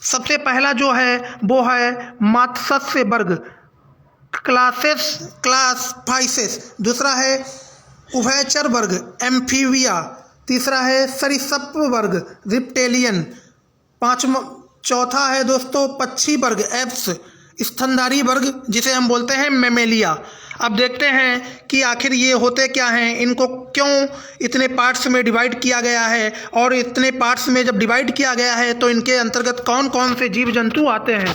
सबसे पहला जो है वो है मत्स्य वर्ग, क्लास, दूसरा है उभयचर वर्ग, एम्फीबिया, तीसरा है सरीसृप वर्ग, रिप्टेलियन, चौथा है दोस्तों पक्षी वर्ग, एप्स, स्तनधारी वर्ग जिसे हम बोलते हैं मैमेलिया। अब देखते हैं कि आखिर ये होते क्या हैं, इनको क्यों इतने पार्ट्स में डिवाइड किया गया है, और इतने पार्ट्स में जब डिवाइड किया गया है तो इनके अंतर्गत कौन कौन से जीव जंतु आते हैं।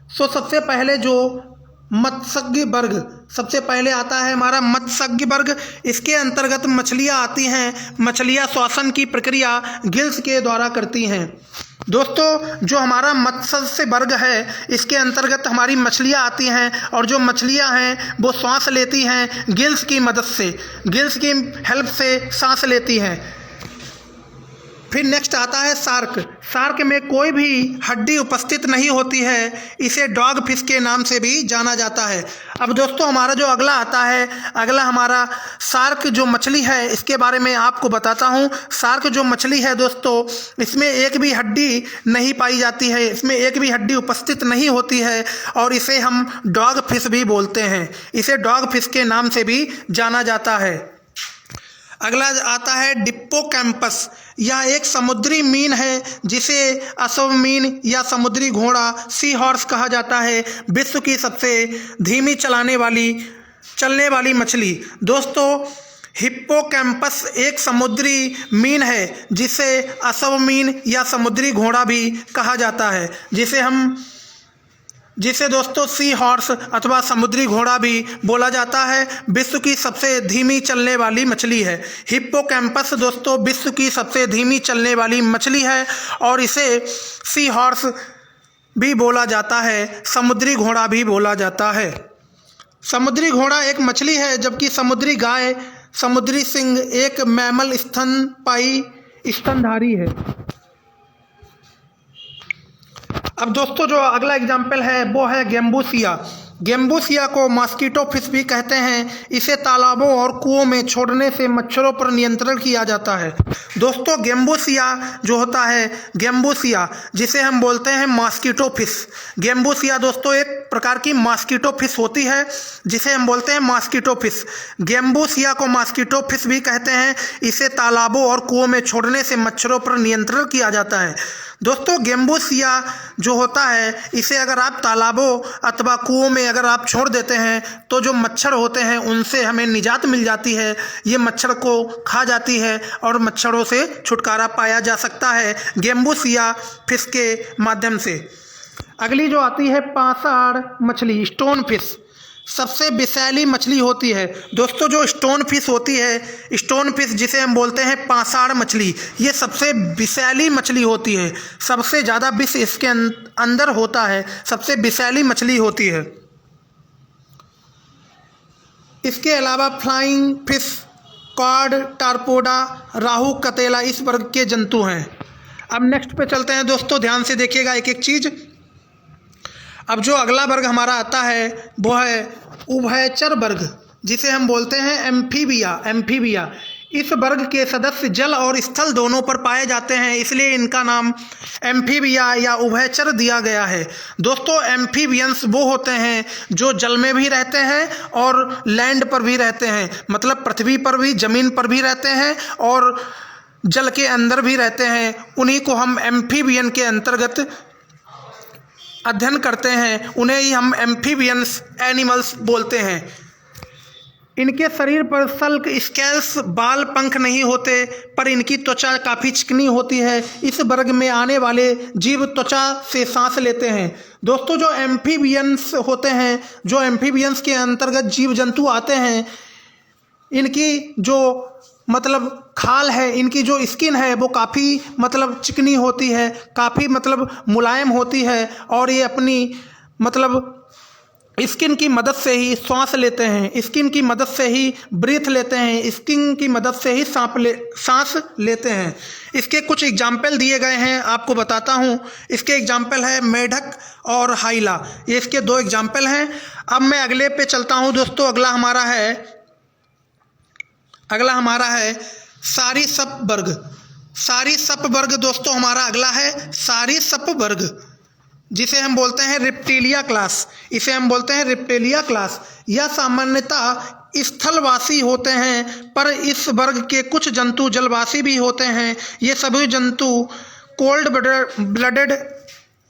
सो सबसे पहले जो मत्स्य वर्ग, सबसे पहले आता है हमारा मत्स्य वर्ग। इसके अंतर्गत मछलियाँ आती हैं। मछलियाँ श्वसन की प्रक्रिया गिल्स के द्वारा करती हैं। दोस्तों, जो हमारा मत्स्य वर्ग है, इसके अंतर्गत हमारी मछलियाँ आती हैं, और जो मछलियाँ हैं वो सांस लेती हैं गिल्स की मदद से, गिल्स की हेल्प से सांस लेती हैं। फिर नेक्स्ट आता है शार्क। शार्क में कोई भी हड्डी उपस्थित नहीं होती है, इसे डॉग फिश के नाम से भी जाना जाता है। अब दोस्तों, हमारा जो अगला आता है, अगला हमारा शार्क जो मछली है, इसके बारे में आपको बताता हूँ। शार्क जो मछली है दोस्तों, इसमें एक भी हड्डी नहीं पाई जाती है, इसमें एक भी हड्डी उपस्थित नहीं होती है, और इसे हम डॉग फिश भी बोलते हैं, इसे डॉग फिश के नाम से भी जाना जाता है। अगला आता है डिप्पोकैम्पस। यह एक समुद्री मीन है जिसे अश्वमीन या समुद्री घोड़ा, सी हॉर्स कहा जाता है। विश्व की सबसे धीमी चलने वाली मछली। दोस्तों, हिप्पोकैम्पस एक समुद्री मीन है जिसे अश्वमीन या समुद्री घोड़ा भी कहा जाता है, जिसे दोस्तों सी हॉर्स अथवा समुद्री घोड़ा भी बोला जाता है। विश्व की सबसे धीमी चलने वाली मछली है। हिप्पोकैम्पस दोस्तों विश्व की सबसे धीमी चलने वाली मछली है, और इसे सी हॉर्स भी बोला जाता है, समुद्री घोड़ा भी बोला जाता है। समुद्री घोड़ा एक मछली है, जबकि समुद्री गाय, समुद्री सिंह एक मैमल स्तनधारी है। अब दोस्तों जो अगला एग्जाम्पल है वो है गेम्बूसिया। गेम्बूसिया को मॉस्किटो फिश भी कहते हैं। इसे तालाबों और कुओं में छोड़ने से मच्छरों पर नियंत्रण किया जाता है। दोस्तों गेम्बूसिया जो होता है, गेम्बूसिया जिसे हम बोलते हैं मॉस्किटो फिश, गेम्बूसिया दोस्तों एक प्रकार की मॉस्किटो फिश होती है जिसे हम बोलते हैं मॉस्किटो फिश। गेम्बूसिया को मॉस्किटो फिश भी कहते हैं। इसे तालाबों और कुओं में छोड़ने से मच्छरों पर नियंत्रण किया जाता है। दोस्तों गेम्बूसिया जो होता है, इसे अगर आप तालाबों अथवा कुओं में अगर आप छोड़ देते हैं तो जो मच्छर होते हैं उनसे हमें निजात मिल जाती है। ये मच्छर को खा जाती है और मच्छरों से छुटकारा पाया जा सकता है गेम्बूसिया फिश के माध्यम से। अगली जो आती है पासाड़ मछली, स्टोन फिश, सबसे विषैली मछली होती है। दोस्तों जो स्टोन फिश होती है, स्टोन फिश जिसे हम बोलते हैं पासाड़ मछली, ये सबसे विषैली मछली होती है। सबसे ज़्यादा विष इसके अंदर होता है, सबसे विषैली मछली होती है। इसके अलावा फ्लाइंग फिश, कॉड, टारपोडा, राहु, कतेला इस वर्ग के जंतु हैं। अब नेक्स्ट पे चलते हैं दोस्तों, ध्यान से देखिएगा एक एक चीज़। अब जो अगला वर्ग हमारा आता है वो है उभयचर वर्ग, जिसे हम बोलते हैं एम्फीबिया। इस वर्ग के सदस्य जल और स्थल दोनों पर पाए जाते हैं, इसलिए इनका नाम एम्फीबिया या उभयचर दिया गया है। दोस्तों एम्फीबियंस वो होते हैं जो जल में भी रहते हैं और लैंड पर भी रहते हैं, मतलब पृथ्वी पर भी, ज़मीन पर भी रहते हैं और जल के अंदर भी रहते हैं। उन्हीं को हम एम्फीबियन के अंतर्गत अध्ययन करते हैं, उन्हें ही हम एम्फीबियंस एनिमल्स बोलते हैं। इनके शरीर पर सल्क, स्केल्स, बाल, पंख नहीं होते, पर इनकी त्वचा काफ़ी चिकनी होती है। इस वर्ग में आने वाले जीव त्वचा से सांस लेते हैं। दोस्तों जो एम्फीबियंस होते हैं, जो एम्फीबियंस के अंतर्गत जीव जंतु आते हैं, इनकी जो मतलब खाल है, इनकी जो स्किन है वो काफ़ी मतलब चिकनी होती है, काफ़ी मतलब मुलायम होती है और ये अपनी मतलब स्किन की मदद से ही सांस लेते हैं, स्किन की मदद से ही ब्रीथ लेते हैं, स्किन की मदद से ही सांस लेते हैं। इसके कुछ एग्जाम्पल दिए गए हैं, आपको बताता हूँ। इसके एग्जाम्पल है मेढक और हाइला, ये इसके दो एग्जाम्पल हैं। अब मैं अगले पे चलता हूँ दोस्तों। अगला हमारा है सारीसप वर्ग। सारीसप वर्ग दोस्तों हमारा अगला है सारीसप वर्ग, जिसे हम बोलते हैं रिप्टिलिया क्लास। इसे हम बोलते हैं रिप्टिलिया क्लास। यह सामान्यतः स्थलवासी होते हैं, पर इस वर्ग के कुछ जंतु जलवासी भी होते हैं। ये सभी जंतु कोल्ड ब्लडेड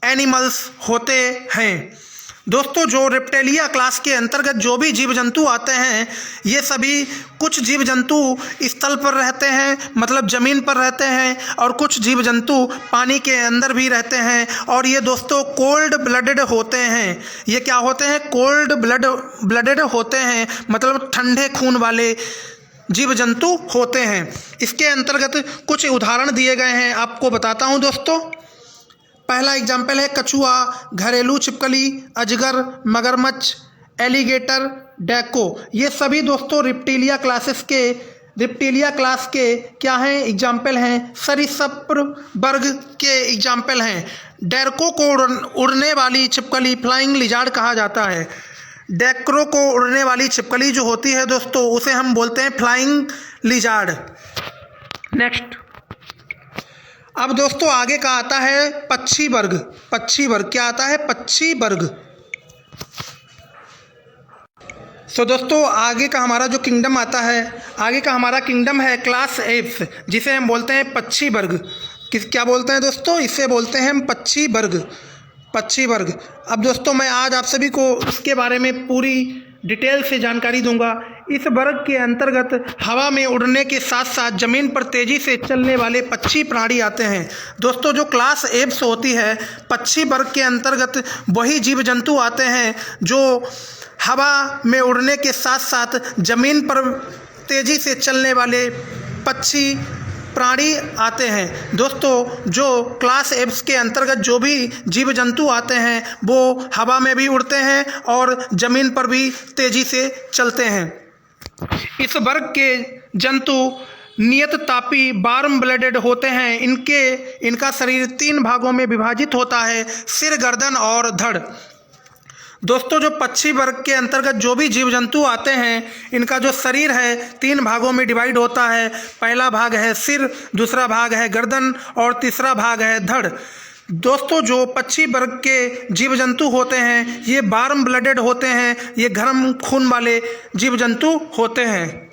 एनिमल्स होते हैं। दोस्तों जो रिप्टिलिया क्लास के अंतर्गत जो भी जीव जंतु आते हैं, ये सभी कुछ जीव जंतु स्थल पर रहते हैं, मतलब ज़मीन पर रहते हैं, और कुछ जीव जंतु पानी के अंदर भी रहते हैं। और ये दोस्तों कोल्ड ब्लडेड होते हैं। ये क्या होते हैं? कोल्ड ब्लडेड होते हैं, मतलब ठंडे खून वाले जीव जंतु होते हैं। इसके अंतर्गत कुछ उदाहरण दिए गए हैं, आपको बताता हूँ दोस्तों। पहला एग्जाम्पल है कछुआ, घरेलू छिपकली, अजगर, मगरमच्छ, एलिगेटर, डैको। ये सभी दोस्तों रिप्टिलिया क्लास के क्या हैं? एग्जाम्पल हैं, सरीसृप वर्ग के एग्जाम्पल हैं। डैको को उड़ने वाली छिपकली फ्लाइंग लिजार्ड कहा जाता है। डैक्रो को उड़ने वाली छिपकली जो होती है दोस्तों, उसे हम बोलते हैं फ्लाइंग लिजार्ड। नेक्स्ट, अब दोस्तों आगे का आता है पक्षी वर्ग। क्या आता है? पक्षी वर्ग। सो दोस्तों आगे का हमारा जो किंगडम आता है, आगे का हमारा किंगडम है क्लास एप्स, जिसे हम बोलते हैं पक्षी वर्ग। क्या बोलते हैं दोस्तों? इसे बोलते हैं हम पक्षी वर्ग। अब दोस्तों मैं आज आप सभी को इसके बारे में पूरी डिटेल से जानकारी दूंगा। इस वर्ग के अंतर्गत हवा में उड़ने के साथ साथ ज़मीन पर तेज़ी से चलने वाले पक्षी प्राणी आते हैं। दोस्तों जो क्लास एप्स होती है, पक्षी वर्ग के अंतर्गत वही जीव जंतु आते हैं जो हवा में उड़ने के साथ साथ ज़मीन पर तेज़ी से चलने वाले पक्षी प्राणी आते हैं। दोस्तों जो क्लास एप्स के अंतर्गत जो भी जीव जंतु आते हैं वो हवा में भी उड़ते हैं और ज़मीन पर भी तेज़ी से चलते हैं। इस वर्ग के जंतु नियत तापी वार्म ब्लडेड होते हैं। इनका शरीर 3 भागों में विभाजित होता है, सिर, गर्दन और धड़। दोस्तों जो पक्षी वर्ग के अंतर्गत जो भी जीव जंतु आते हैं, इनका जो शरीर है 3 भागों में डिवाइड होता है। पहला भाग है सिर, दूसरा भाग है गर्दन और तीसरा भाग है धड़। दोस्तों जो पक्षी वर्ग के जीव जंतु होते हैं ये वार्म ब्लडेड होते हैं, ये गर्म खून वाले जीव जंतु होते हैं।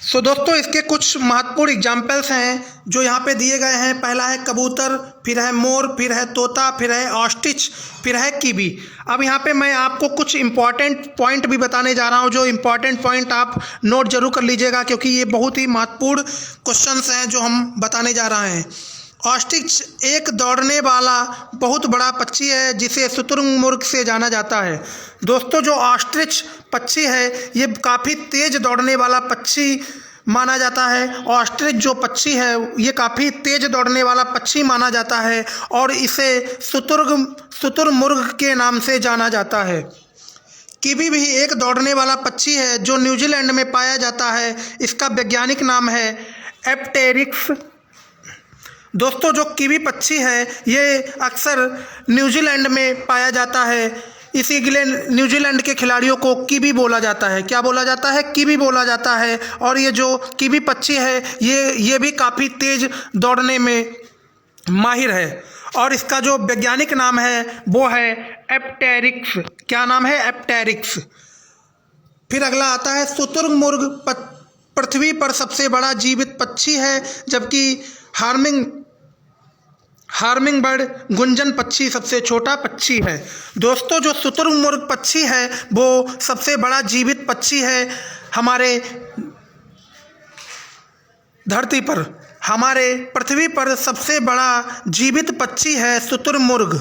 सो दोस्तों इसके कुछ महत्वपूर्ण एग्जाम्पल्स हैं जो यहाँ पे दिए गए हैं। पहला है कबूतर, फिर है मोर, फिर है तोता, फिर है ऑस्ट्रिच, फिर है कीवी। अब यहाँ पे मैं आपको कुछ इंपॉर्टेंट पॉइंट भी बताने जा रहा हूँ, जो इंपॉर्टेंट पॉइंट आप नोट जरूर कर लीजिएगा क्योंकि ये बहुत ही महत्वपूर्ण क्वेश्चंस हैं जो हम बताने जा रहे हैं। ऑस्ट्रिच एक दौड़ने वाला बहुत बड़ा पक्षी है जिसे शुतुरमुर्ग से जाना जाता है। दोस्तों जो ऑस्ट्रिच पक्षी है ये काफ़ी तेज़ दौड़ने वाला पक्षी माना जाता है। ऑस्ट्रिच जो पक्षी है ये काफ़ी तेज़ दौड़ने वाला पक्षी माना जाता है और इसे शुतुरमुर्ग के नाम से जाना जाता है। कीवी भी एक दौड़ने वाला पक्षी है जो न्यूजीलैंड में पाया जाता है। इसका वैज्ञानिक नाम है एप्टेरिक्स। दोस्तों जो कीवी पक्षी है ये अक्सर न्यूजीलैंड में पाया जाता है, इसीलिए न्यूजीलैंड के खिलाड़ियों को कीवी बोला जाता है। क्या बोला जाता है? कीवी बोला जाता है। और ये जो कीवी पक्षी है ये भी काफ़ी तेज़ दौड़ने में माहिर है और इसका जो वैज्ञानिक नाम है वो है एप्टेरिक्स। क्या नाम है? एप्टेरिक्स। फिर अगला आता है शुतुरमुर्ग पृथ्वी पर सबसे बड़ा जीवित पक्षी है, जबकि हार्मिंग बर्ड गुंजन पक्षी सबसे छोटा पक्षी है। दोस्तों जो शुतुरमुर्ग पक्षी है वो सबसे बड़ा जीवित पक्षी है हमारे धरती पर। हमारे पृथ्वी पर सबसे बड़ा जीवित पक्षी है शुतुरमुर्ग।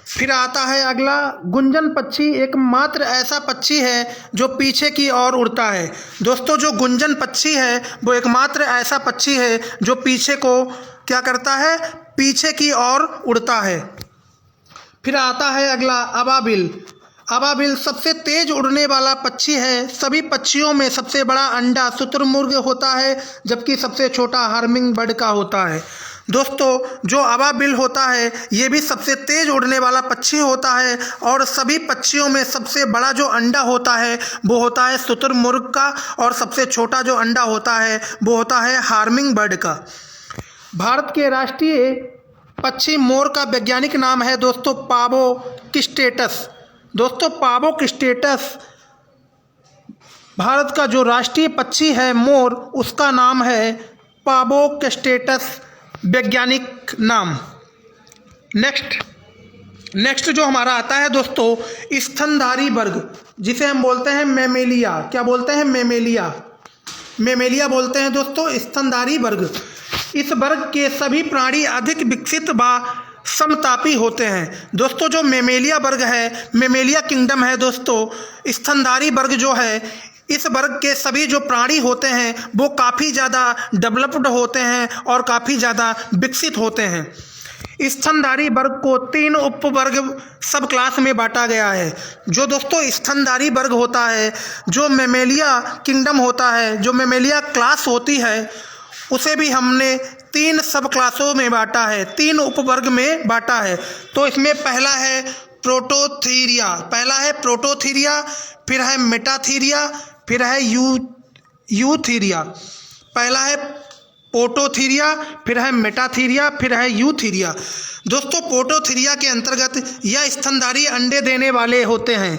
फिर आता है अगला गुंजन पक्षी, एकमात्र ऐसा पक्षी है जो पीछे की ओर उड़ता है। दोस्तों जो गुंजन पक्षी है वो एकमात्र ऐसा पक्षी है जो पीछे को क्या करता है? पीछे की ओर उड़ता है। फिर आता है अगला अबाबिल। अबाबिल सबसे तेज उड़ने वाला पक्षी है। सभी पक्षियों में सबसे बड़ा अंडा शुतुरमुर्ग होता है, जबकि सबसे छोटा हार्मिंग बर्ड का होता है। दोस्तों जो अबाबिल होता है ये भी सबसे तेज उड़ने वाला पक्षी होता है और सभी पक्षियों में सबसे बड़ा जो अंडा होता है वो होता है शुतुरमुर्ग का और सबसे छोटा जो अंडा होता है वो होता है हार्मिंग बर्ड का। भारत के राष्ट्रीय पक्षी मोर का वैज्ञानिक नाम है दोस्तों पावोकिस्टेटस। दोस्तों पावोकिस्टेटस भारत का जो राष्ट्रीय पक्षी है मोर, उसका नाम है पावोकिस्टेटस वैज्ञानिक नाम। नेक्स्ट जो हमारा आता है दोस्तों स्तनधारी वर्ग, जिसे हम बोलते हैं मैमेलिया। क्या बोलते हैं? मैमेलिया बोलते हैं दोस्तों स्तनधारी वर्ग। इस वर्ग के सभी प्राणी अधिक विकसित व समतापी होते हैं। दोस्तों जो मैमेलिया वर्ग है, मैमेलिया किंगडम है दोस्तों, स्तनधारी वर्ग जो है, इस वर्ग के सभी जो प्राणी होते हैं वो काफ़ी ज़्यादा डेवलप्ड होते हैं और काफ़ी ज़्यादा विकसित होते हैं। स्तनधारी वर्ग को 3 उपवर्ग सब क्लास में बांटा गया है। जो दोस्तों स्तनधारी वर्ग होता है, जो मैमेलिया किंगडम होता है, जो मैमेलिया क्लास होती है, उसे भी हमने 3 सब क्लासों में बांटा है, 3 उपवर्ग में बांटा है। तो इसमें पहला है प्रोटोथीरिया, फिर है मेटाथीरिया, फिर है यूथीरिया। पहला है पोटोथीरिया, फिर है मेटाथीरिया, फिर है यूथीरिया। दोस्तों पोटोथीरिया के अंतर्गत यह स्तनधारी अंडे देने वाले होते हैं।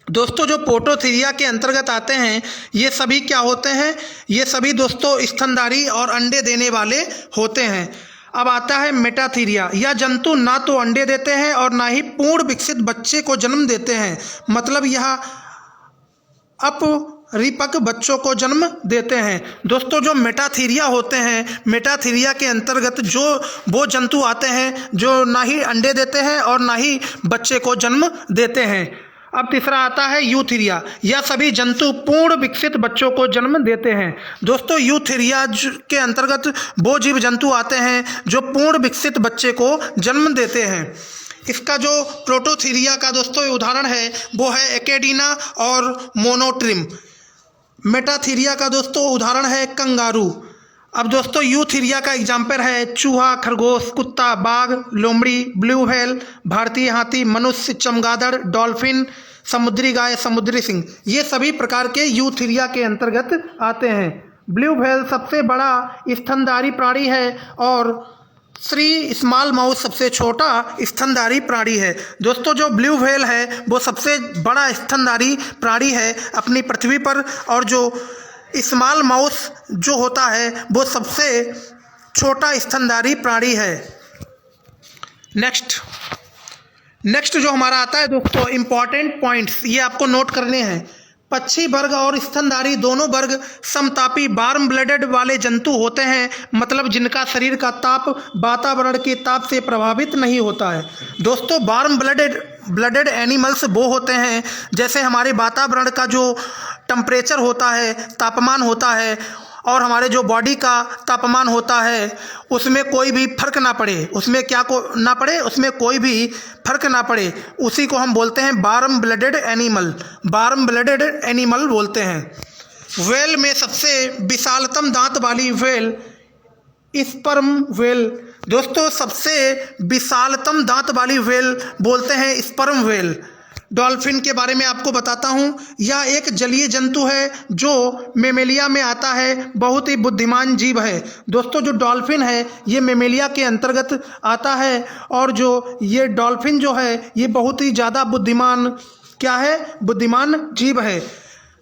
दोस्तों जो पोटोथीरिया के अंतर्गत आते हैं ये सभी क्या होते हैं? ये सभी दोस्तों स्तनधारी और अंडे देने वाले होते हैं। अब आता है मेटाथीरिया। यह जंतु ना तो अंडे देते हैं और ना ही पूर्ण विकसित बच्चे को जन्म देते हैं, मतलब यह अपरिपक्व बच्चों को जन्म देते हैं। दोस्तों जो मेटाथीरिया होते हैं, मेटाथीरिया के अंतर्गत जो वो जंतु आते हैं जो ना ही अंडे देते हैं और ना ही बच्चे को जन्म देते हैं। अब तीसरा आता है यूथीरिया। यह सभी जंतु पूर्ण विकसित बच्चों को जन्म देते हैं। दोस्तों यूथीरिया के अंतर्गत वो जीव जंतु आते हैं जो पूर्ण विकसित बच्चे को जन्म देते हैं। इसका जो प्रोटोथीरिया का दोस्तों उदाहरण है वो है एकेडिना और मोनोट्रिम। मेटाथीरिया का दोस्तों उदाहरण है कंगारू। अब दोस्तों यूथीरिया का एग्जाम्पल है चूहा, खरगोश, कुत्ता, बाघ, लोमड़ी, ब्लू व्हेल, भारतीय हाथी, मनुष्य, चमगादड़, डॉल्फिन, समुद्री गाय, समुद्री सिंह। ये सभी प्रकार के यूथीरिया के अंतर्गत आते हैं। ब्लू व्हेल सबसे बड़ा स्तनधारी प्राणी है और स्मॉल माउस सबसे छोटा स्तनधारी प्राणी है। दोस्तों जो ब्लू व्हेल है वो सबसे बड़ा स्तनधारी प्राणी है अपनी पृथ्वी पर, और जो स्मॉल माउस जो होता है वो सबसे छोटा स्तनधारी प्राणी है। नेक्स्ट जो हमारा आता है दोस्तों इम्पॉर्टेंट पॉइंट्स, ये आपको नोट करने हैं। पक्षी वर्ग और स्तनधारी दोनों वर्ग समतापी वार्म ब्लडेड वाले जंतु होते हैं, मतलब जिनका शरीर का ताप वातावरण के ताप से प्रभावित नहीं होता है। दोस्तों वार्म ब्लडेड एनिमल्स वो होते हैं जैसे हमारे वातावरण का जो टेम्परेचर होता है, तापमान होता है, और हमारे जो बॉडी का तापमान होता है उसमें कोई भी फर्क ना पड़े, उसमें कोई भी फर्क ना पड़े, उसी को हम बोलते हैं वार्म ब्लडेड एनिमल बोलते हैं। व्हेल में सबसे विशालतम दांत वाली व्हेल स्पर्म व्हेल। दोस्तों सबसे विशालतम दांत वाली व्हेल बोलते हैं स्पर्म व्हेल। डॉल्फिन के बारे में आपको बताता हूँ, यह एक जलीय जंतु है जो मेमेलिया में आता है, बहुत ही बुद्धिमान जीव है। दोस्तों जो डॉल्फिन है ये मेमेलिया के अंतर्गत आता है, और जो ये डॉल्फिन जो है ये बहुत ही ज़्यादा बुद्धिमान जीव है।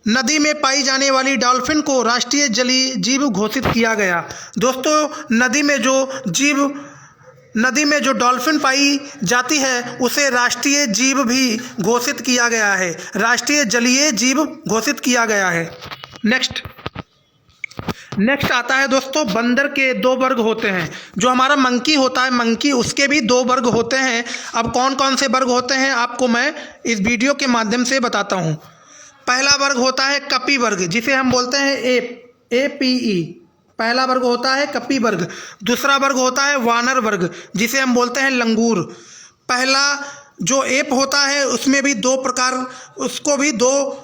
नदी में पाई जाने वाली डॉल्फिन को राष्ट्रीय जलीय जीव घोषित किया गया। दोस्तों नदी में जो डॉल्फिन पाई जाती है उसे राष्ट्रीय जीव भी घोषित किया गया है, राष्ट्रीय जलीय जीव घोषित किया गया है। नेक्स्ट आता है दोस्तों बंदर के 2 वर्ग होते हैं। जो हमारा मंकी होता है, मंकी, उसके भी 2 वर्ग होते हैं। अब कौन कौन से वर्ग होते हैं आपको मैं इस वीडियो के माध्यम से बताता हूँ। पहला वर्ग होता है कपी वर्ग, जिसे हम बोलते हैं APE। पहला वर्ग होता है कपी वर्ग। दूसरा वर्ग होता है वानर वर्ग, जिसे हम बोलते हैं लंगूर। पहला जो एप होता है उसको भी 2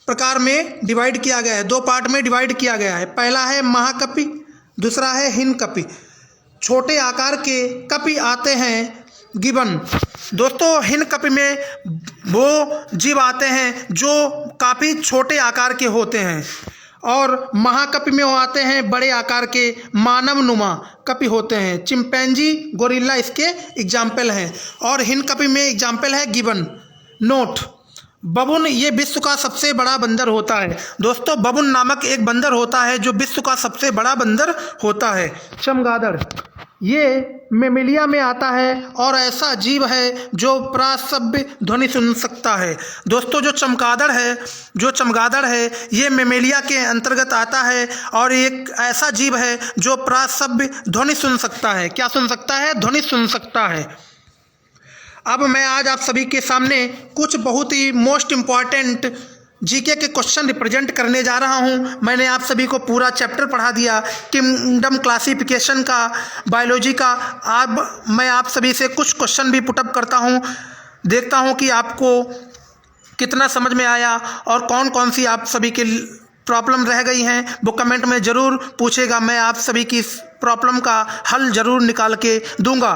प्रकार में डिवाइड किया गया है, 2 पार्ट में डिवाइड किया गया है। पहला है महाकपि, दूसरा है हिन कपि। छोटे आकार के कपि आते हैं गिबन। दोस्तों हिन कपि में वो जीव आते हैं जो काफ़ी छोटे आकार के होते हैं, और महाकपि में वो आते हैं बड़े आकार के मानवनुमा कपि होते हैं। चिंपैंजी, गोरिल्ला इसके एग्जाम्पल हैं, और हिन कपि में एग्जाम्पल है गिबन। नोट, बबून ये विश्व का सबसे बड़ा बंदर होता है। दोस्तों बबून नामक एक बंदर होता है जो विश्व का सबसे बड़ा बंदर होता है। चमगादड़ ये मेमेलिया में आता है और ऐसा जीव है जो प्रासभ्य ध्वनि सुन सकता है। दोस्तों जो चमगादड़ है ये मेमेलिया के अंतर्गत आता है और एक ऐसा जीव है जो प्रासभ्य ध्वनि सुन सकता है। क्या सुन सकता है? ध्वनि सुन सकता है। अब मैं आज आप सभी के सामने कुछ बहुत ही मोस्ट इम्पॉर्टेंट जीके के क्वेश्चन रिप्रेजेंट करने जा रहा हूं। मैंने आप सभी को पूरा चैप्टर पढ़ा दिया किंगडम क्लासिफिकेशन का, बायोलॉजी का। अब मैं आप सभी से कुछ क्वेश्चन भी पुटअप करता हूं, देखता हूं कि आपको कितना समझ में आया और कौन कौन सी आप सभी के प्रॉब्लम रह गई हैं वो कमेंट में ज़रूर पूछेगा। मैं आप सभी की प्रॉब्लम का हल ज़रूर निकाल के दूंगा।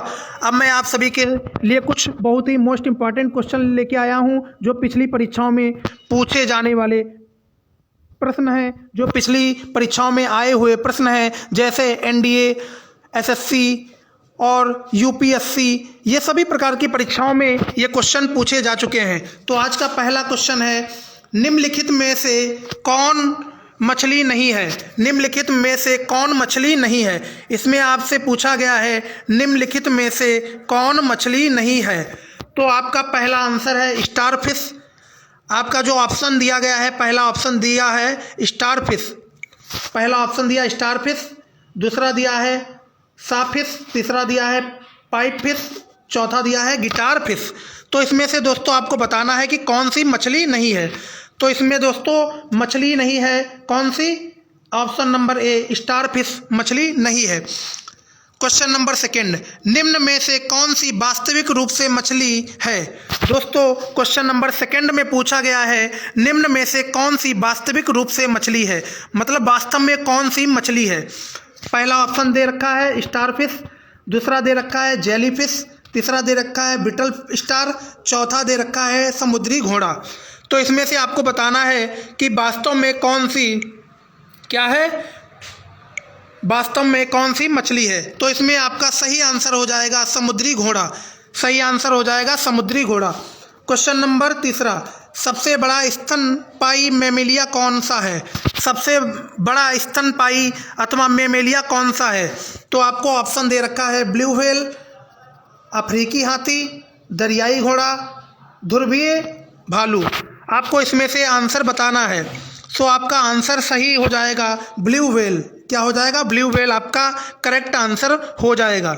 अब मैं आप सभी के लिए कुछ बहुत ही मोस्ट इम्पॉर्टेंट क्वेश्चन लेके आया हूं जो पिछली परीक्षाओं में पूछे जाने वाले प्रश्न हैं, जो पिछली परीक्षाओं में आए हुए प्रश्न हैं, जैसे NDA, SSC और UPSC, ये सभी प्रकार की परीक्षाओं में ये क्वेश्चन पूछे जा चुके हैं। तो आज का पहला क्वेश्चन है, निम्नलिखित में से कौन मछली नहीं है? निम्नलिखित में से कौन मछली नहीं है? इसमें आपसे पूछा गया है निम्नलिखित में से कौन मछली नहीं है। तो आपका पहला आंसर है स्टारफिश। आपका जो ऑप्शन दिया गया है, पहला ऑप्शन दिया है स्टारफिश, पहला ऑप्शन दिया स्टारफिश, दूसरा दिया है साफिश, तीसरा दिया है पाइप फिश, चौथा दिया है गिटार फिश। तो इसमें से दोस्तों आपको बताना है कि कौन सी मछली नहीं है। तो इसमें दोस्तों मछली नहीं है कौन सी? ऑप्शन नंबर ए स्टारफिश मछली नहीं है। क्वेश्चन नंबर सेकंड, निम्न में से कौन सी वास्तविक रूप से मछली है? दोस्तों क्वेश्चन नंबर सेकंड में पूछा गया है, निम्न में से कौन सी वास्तविक रूप से मछली है, मतलब वास्तव में कौन सी मछली है। पहला ऑप्शन दे रखा है स्टारफिश, दूसरा दे रखा है जेलीफिश, तीसरा दे रखा है बिटल स्टार, चौथा दे रखा है समुद्री घोड़ा। तो इसमें से आपको बताना है कि वास्तव में कौन सी क्या है, वास्तव में कौन सी मछली है। तो इसमें आपका सही आंसर हो जाएगा समुद्री घोड़ा, सही आंसर हो जाएगा समुद्री घोड़ा। क्वेश्चन नंबर तीसरा, सबसे बड़ा स्तनपायी मैमेलिया कौन सा है, सबसे बड़ा स्तनपायी अथवा मैमेलिया कौन सा है। तो आपको ऑप्शन दे रखा है ब्लू व्हेल, अफ्रीकी हाथी, दरियाई घोड़ा, ध्रुवीय भालू। आपको इसमें से आंसर बताना है। सो आपका आंसर सही हो जाएगा ब्लू व्हेल। क्या हो जाएगा, ब्लू व्हेल आपका करेक्ट आंसर हो जाएगा।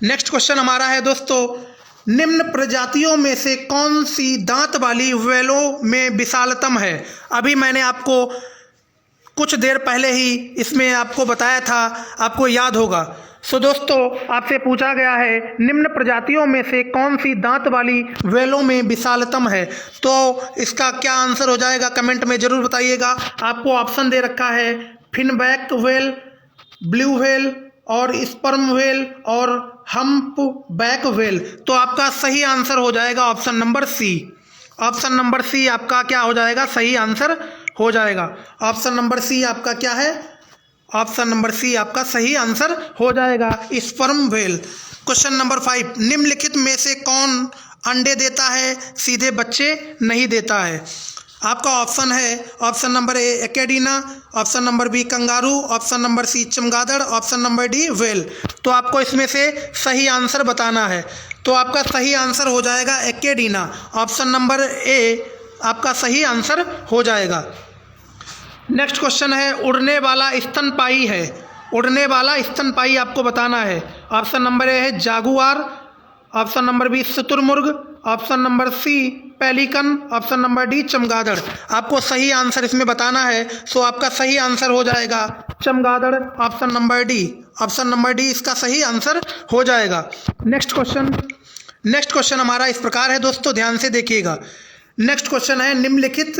नेक्स्ट क्वेश्चन हमारा है दोस्तों, निम्न प्रजातियों में से कौन सी दांत वाली व्हेलों में विशालतम है। अभी मैंने आपको कुछ देर पहले ही इसमें आपको बताया था, आपको याद होगा। सो दोस्तों आपसे पूछा गया है निम्न प्रजातियों में से कौन सी दांत वाली व्हेलों में विशालतम है। तो इसका क्या आंसर हो जाएगा कमेंट में ज़रूर बताइएगा। आपको ऑप्शन दे रखा है फिनबैक व्हेल, ब्लू व्हेल और स्पर्म व्हेल और हम्प बैक व्हेल। तो आपका सही आंसर हो जाएगा option number C. Option number C आपका क्या हो जाएगा, सही आंसर हो जाएगा। ऑप्शन नंबर सी आपका क्या है, ऑप्शन नंबर सी आपका सही आंसर हो जाएगा स्पर्म व्हेल। क्वेश्चन नंबर 5, निम्नलिखित में से कौन अंडे देता है सीधे बच्चे नहीं देता है। आपका ऑप्शन है option number A echidna, option number B kangaroo, option number C चमगादड़, ऑप्शन नंबर डी व्हेल। तो आपको इसमें से सही आंसर बताना है। तो आपका सही आंसर हो जाएगा एकेडिना। ऑप्शन नंबर ए आपका सही आंसर हो जाएगा। नेक्स्ट क्वेश्चन है, उड़ने वाला स्तनपायी है, उड़ने वाला स्तनपायी आपको बताना है। ऑप्शन नंबर ए है जागुआर, ऑप्शन नंबर बी शुतुरमुर्ग, option number C pelican, option number D चमगादड़। आपको सही आंसर इसमें बताना है। सो आपका सही आंसर हो जाएगा चमगादड़, option number D. Option number D इसका सही आंसर हो जाएगा। नेक्स्ट क्वेश्चन हमारा इस प्रकार है दोस्तों, ध्यान से देखिएगा। नेक्स्ट क्वेश्चन है, निम्नलिखित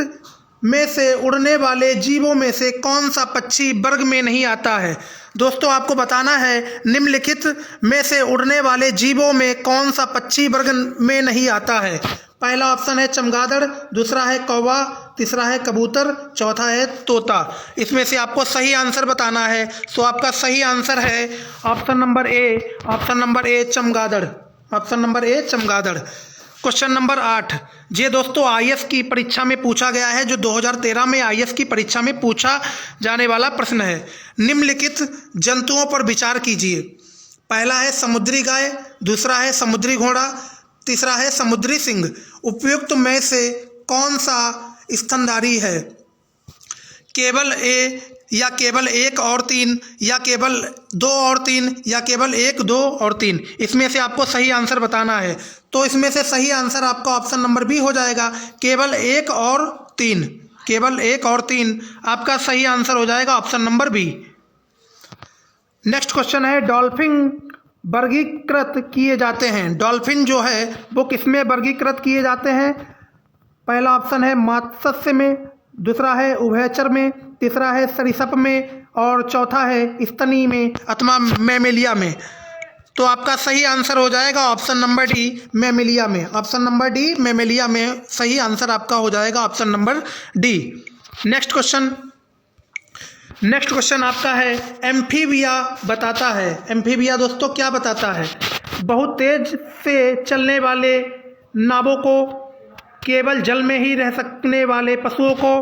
में से उड़ने वाले जीवों में से कौन सा पक्षी वर्ग में नहीं आता है। दोस्तों आपको बताना है निम्नलिखित में से उड़ने वाले जीवों में कौन सा पक्षी वर्ग में नहीं आता है। पहला ऑप्शन है चमगादड़, दूसरा है कौवा, तीसरा है कबूतर, चौथा है तोता। इसमें से आपको सही आंसर बताना है। सो आपका सही आंसर है ऑप्शन नंबर ए, ऑप्शन नंबर ए चमगादड़, ऑप्शन नंबर ए चमगादड़। क्वेश्चन नंबर 8, ये दोस्तों आईएएस की परीक्षा में पूछा गया है, जो 2013 में आईएएस की परीक्षा में पूछा जाने वाला प्रश्न है। निम्नलिखित जंतुओं पर विचार कीजिए। पहला है समुद्री गाय, दूसरा है समुद्री घोड़ा, तीसरा है समुद्री सिंह। उपयुक्त में से कौन सा स्तनधारी है। केवल ए, या केवल 1 और 3, या केवल 2 और 3, या केवल 1, 2 और 3। इसमें से आपको सही आंसर बताना है। तो इसमें से सही आंसर आपका ऑप्शन नंबर बी हो जाएगा, केवल 1 और 3। केवल 1 और 3 आपका सही आंसर हो जाएगा, option number B. Next question है, डॉल्फिन वर्गीकृत किए जाते हैं। डॉल्फिन जो है वो किसमें वर्गीकृत किए जाते हैं। पहला ऑप्शन है मत्स्य में, दूसरा है उभयचर में, तीसरा है सरीसृप में और चौथा है स्तनी में अथवा मैमेलिया में। तो आपका सही आंसर हो जाएगा ऑप्शन नंबर डी मैमेलिया में। ऑप्शन नंबर डी मैमेलिया में सही आंसर आपका हो जाएगा option number D. Next question आपका है, एम्फीबिया बताता है। एम्फीबिया दोस्तों क्या बताता है। बहुत तेज से चलने वाले नावों को, केवल जल में ही रह सकने वाले पशुओं को,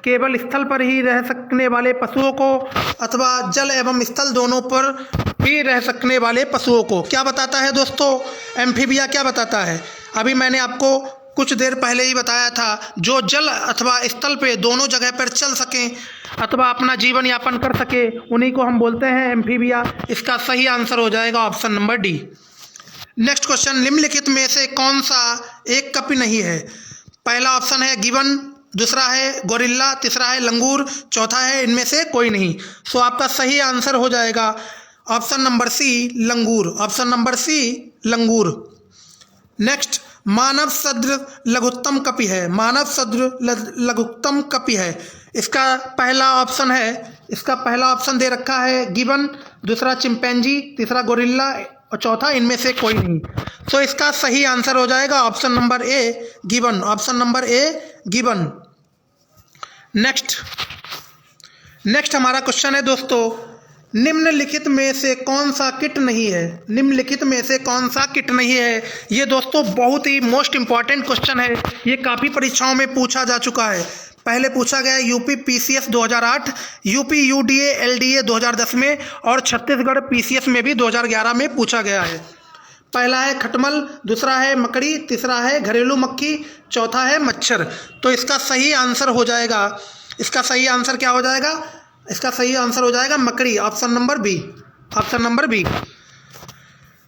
केवल स्थल पर ही रह सकने वाले पशुओं को अथवा जल एवं स्थल दोनों पर भी रह सकने वाले पशुओं को क्या बताता है दोस्तों। एम्फीबिया क्या बताता है, अभी मैंने आपको कुछ देर पहले ही बताया था। जो जल अथवा स्थल पे दोनों जगह पर चल सकें अथवा अपना जीवन यापन कर सके, उन्हीं को हम बोलते हैं एम्फीबिया। इसका सही आंसर हो जाएगा option number D. Next question, निम्नलिखित में से कौन सा एक कपि नहीं है। पहला ऑप्शन है गिवन, दूसरा है गोरिल्ला, तीसरा है लंगूर, चौथा है इनमें से कोई नहीं। सो आपका सही आंसर हो जाएगा ऑप्शन नंबर सी लंगूर। ऑप्शन नंबर सी लंगूर। नेक्स्ट, मानव सदृश लघुत्तम कपि है। मानव सदृश लघुत्तम कपि है, इसका पहला ऑप्शन दे रखा है गिबन, दूसरा चिंपैंजी, तीसरा गोरिल्ला और चौथा इनमें से कोई नहीं। तो इसका सही आंसर हो जाएगा ऑप्शन नंबर ए गिबन। ऑप्शन नंबर ए गिबन। नेक्स्ट हमारा क्वेश्चन है दोस्तों, निम्नलिखित में से कौन सा किट नहीं है। निम्नलिखित में से कौन सा किट नहीं है। ये दोस्तों बहुत ही मोस्ट इंपॉर्टेंट क्वेश्चन है, ये काफ़ी परीक्षाओं में पूछा जा चुका है। पहले पूछा गया UP PCS 2008, UP UDA LDA 2010 में और छत्तीसगढ़ पीसीएस में भी 2011 में पूछा गया है। पहला है खटमल, दूसरा है मकड़ी, तीसरा है घरेलू मक्खी, चौथा है मच्छर। तो इसका सही आंसर हो जाएगा, इसका सही आंसर क्या हो जाएगा, इसका सही आंसर हो जाएगा मकड़ी। Option number B. Option number B.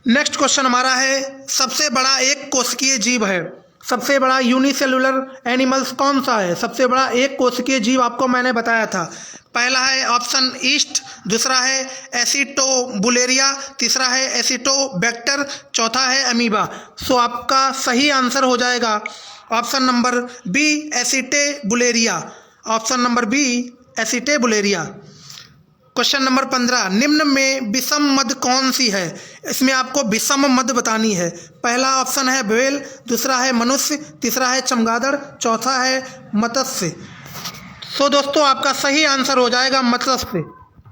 Next question हमारा है, सबसे बड़ा एक कोशिकीय जीव है। सबसे बड़ा यूनिसेलुलर एनिमल्स कौन सा है। सबसे बड़ा एक कोशिकीय जीव आपको मैंने बताया था। पहला है ऑप्शन ईस्ट, दूसरा है एसिटोबुलेरिया, तीसरा है एसिटोबैक्टर, चौथा है अमीबा। सो आपका सही आंसर हो जाएगा option number B acetabularia. Option number B acetabularia. Question number 15, निम्न में विषम मद कौन सी है। इसमें आपको विषम मद बतानी है। पहला ऑप्शन है व्हेल, दूसरा है मनुष्य, तीसरा है चमगादड़, चौथा है मत्स्य। सो दोस्तों आपका सही आंसर हो जाएगा मत्स्य।